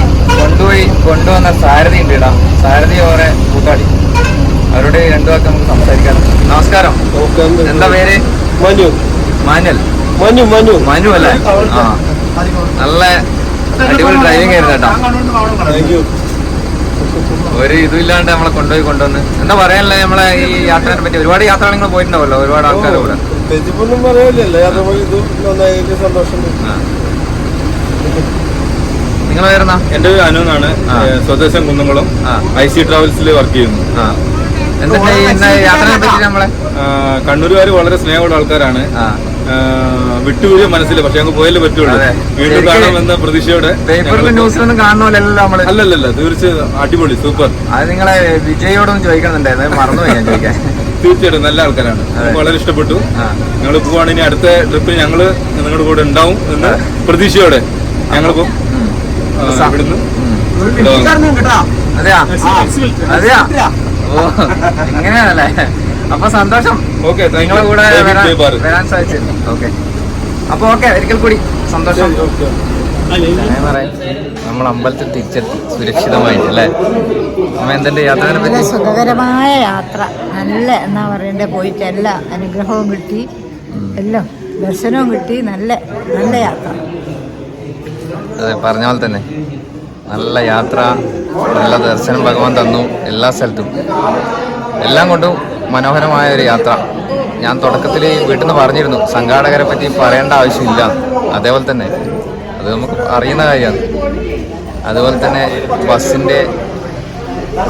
കൊണ്ടുവന്ന സാരഥി ഉണ്ട് ഇടാം. സാരഥി ഓരെ കൂട്ടാടി, അവരോട് 2 വാക്ക് നമുക്ക് സംസാരിക്കാം. നമസ്കാരം. എന്താ പേര്? മാനുവൽ. മനു അല്ലേ? ആ, നല്ല അടിപൊളി ഡ്രൈവിംഗ് ആയിരുന്നു കേട്ടോ. ഒരു ഇതുമില്ലാണ്ട് നമ്മളെ കൊണ്ടുവന്ന് എന്താ പറയാനല്ലേ നമ്മളെ ഈ യാത്രയെ പറ്റി. ഒരുപാട് യാത്ര നിങ്ങൾ പോയിട്ടുണ്ടാവല്ലോ, ഒരുപാട് ആൾക്കാരുടെ കൂടെ. നിങ്ങൾ വരുന്ന? എന്റെ പേര് അനു എന്നാണ്. സ്വദേശം കുന്നംകുളം IC ട്രാവൽസിൽ വർക്ക് ചെയ്യുന്നു. യാത്രയെ പറ്റി നമ്മളെ കണ്ണൂരുകാർ വളരെ സ്നേഹമുള്ള ആൾക്കാരാണ്. വിട്ടുവീഴ മനസ്സിൽ, പക്ഷെ ഞങ്ങൾക്ക് പോയാലേ പറ്റുള്ളൂ. വീണ്ടും കാണാമെന്ന പ്രതീക്ഷയോടെ. ന്യൂസിലൊന്നും കാണുമല്ലോ. അല്ലല്ല, തീർച്ചയായും അടിപൊളി, സൂപ്പർ. അത് നിങ്ങളെ വിജയോടൊന്നും ചോദിക്കണമെന്നുണ്ടായിരുന്നു, മറന്നുപോയി ഞാൻ ചോദിക്കാൻ. തീർച്ചയായിട്ടും നല്ല ആൾക്കാരാണ്, വളരെ ഇഷ്ടപ്പെട്ടു. ഞങ്ങൾ പോവാണ്. ഇനി അടുത്ത ട്രിപ്പിൽ ഞങ്ങള് നിങ്ങളുടെ കൂടെ ഉണ്ടാവും എന്ന പ്രതീക്ഷയോടെ ഞങ്ങളിപ്പോ അതെയാ അതെയാ ഓ ഇങ്ങനെയാണല്ലേ. അപ്പൊ സന്തോഷം നിങ്ങളെ കൂടെ വരാൻ സാധിച്ചിരുന്നു. ഓക്കെ അപ്പൊ ഓക്കെ ഒരിക്കൽ കൂടി സന്തോഷം. നമ്മൾ അമ്പലത്തിൽ തിരിച്ചെത്തി സുരക്ഷിതമായിട്ട് അല്ലേ? അമ്മ എന്തിന്റെ യാത്രയെ പറ്റി? സുഖകരമായ യാത്ര, നല്ല എന്നാ പറയണ്ടേ, പോയിട്ട് എല്ലാ അനുഗ്രഹവും കിട്ടി, എല്ലാം ദർശനവും കിട്ടി, നല്ല നല്ല യാത്ര. അതെ, പറഞ്ഞ പോലെ തന്നെ നല്ല യാത്ര, നല്ല ദർശനം ഭഗവാൻ തന്നു എല്ലാ സ്ഥലത്തും. എല്ലാം കൊണ്ടും മനോഹരമായ ഒരു യാത്ര. ഞാൻ തുടക്കത്തിൽ വീട്ടിൽ നിന്ന് പറഞ്ഞിരുന്നു സംഘാടകരെ പറ്റി പറയേണ്ട ആവശ്യമില്ല. അതേപോലെ തന്നെ അത് നമുക്ക് അറിയുന്ന കാര്യമാണ്. അതുപോലെ തന്നെ ബസ്സിൻ്റെ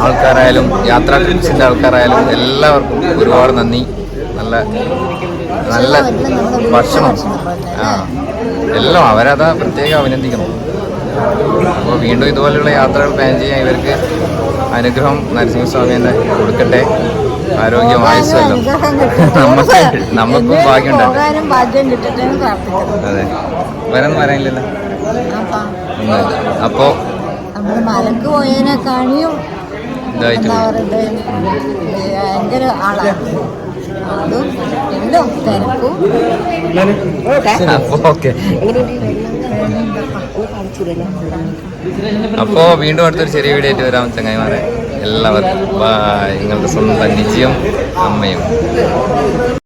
ആൾക്കാരായാലും യാത്രാ ട്രിപ്സിൻ്റെ ആൾക്കാരായാലും എല്ലാവർക്കും ഒരുപാട് നന്ദി. നല്ല നല്ല ഭക്ഷണം എല്ലാം അവരതാ പ്രത്യേകം അഭിനന്ദിക്കണം. അപ്പോൾ വീണ്ടും ഇതുപോലെയുള്ള യാത്രകൾ പ്ലാൻ ചെയ്യാൻ ഇവർക്ക് അനുഗ്രഹം നരസിംഹസ്വാമി തന്നെ കൊടുക്കട്ടെ. ആരോഗ്യം ആയുസ്സല്ലോ നമുക്കും ഭാഗ്യം ഉണ്ടാകട്ടെ. അതെ, വരാൻ പറയാനില്ലല്ലോ. അപ്പോ മലക്ക് പോയതിനെ കാണിയും ഇതായിട്ട് ഭയങ്കര ആളാണ്. അതും എല്ലാം തിരക്കും. ഓക്കെ, അപ്പോ വീണ്ടും അടുത്തൊരു ചെറിയ വീഡിയോ ആയിട്ട് വരാം ചങ്ങായിമാരെ. എല്ലാവർക്കും ബൈ. നിങ്ങളുടെ സ്വന്തം നിജയും അമ്മയും.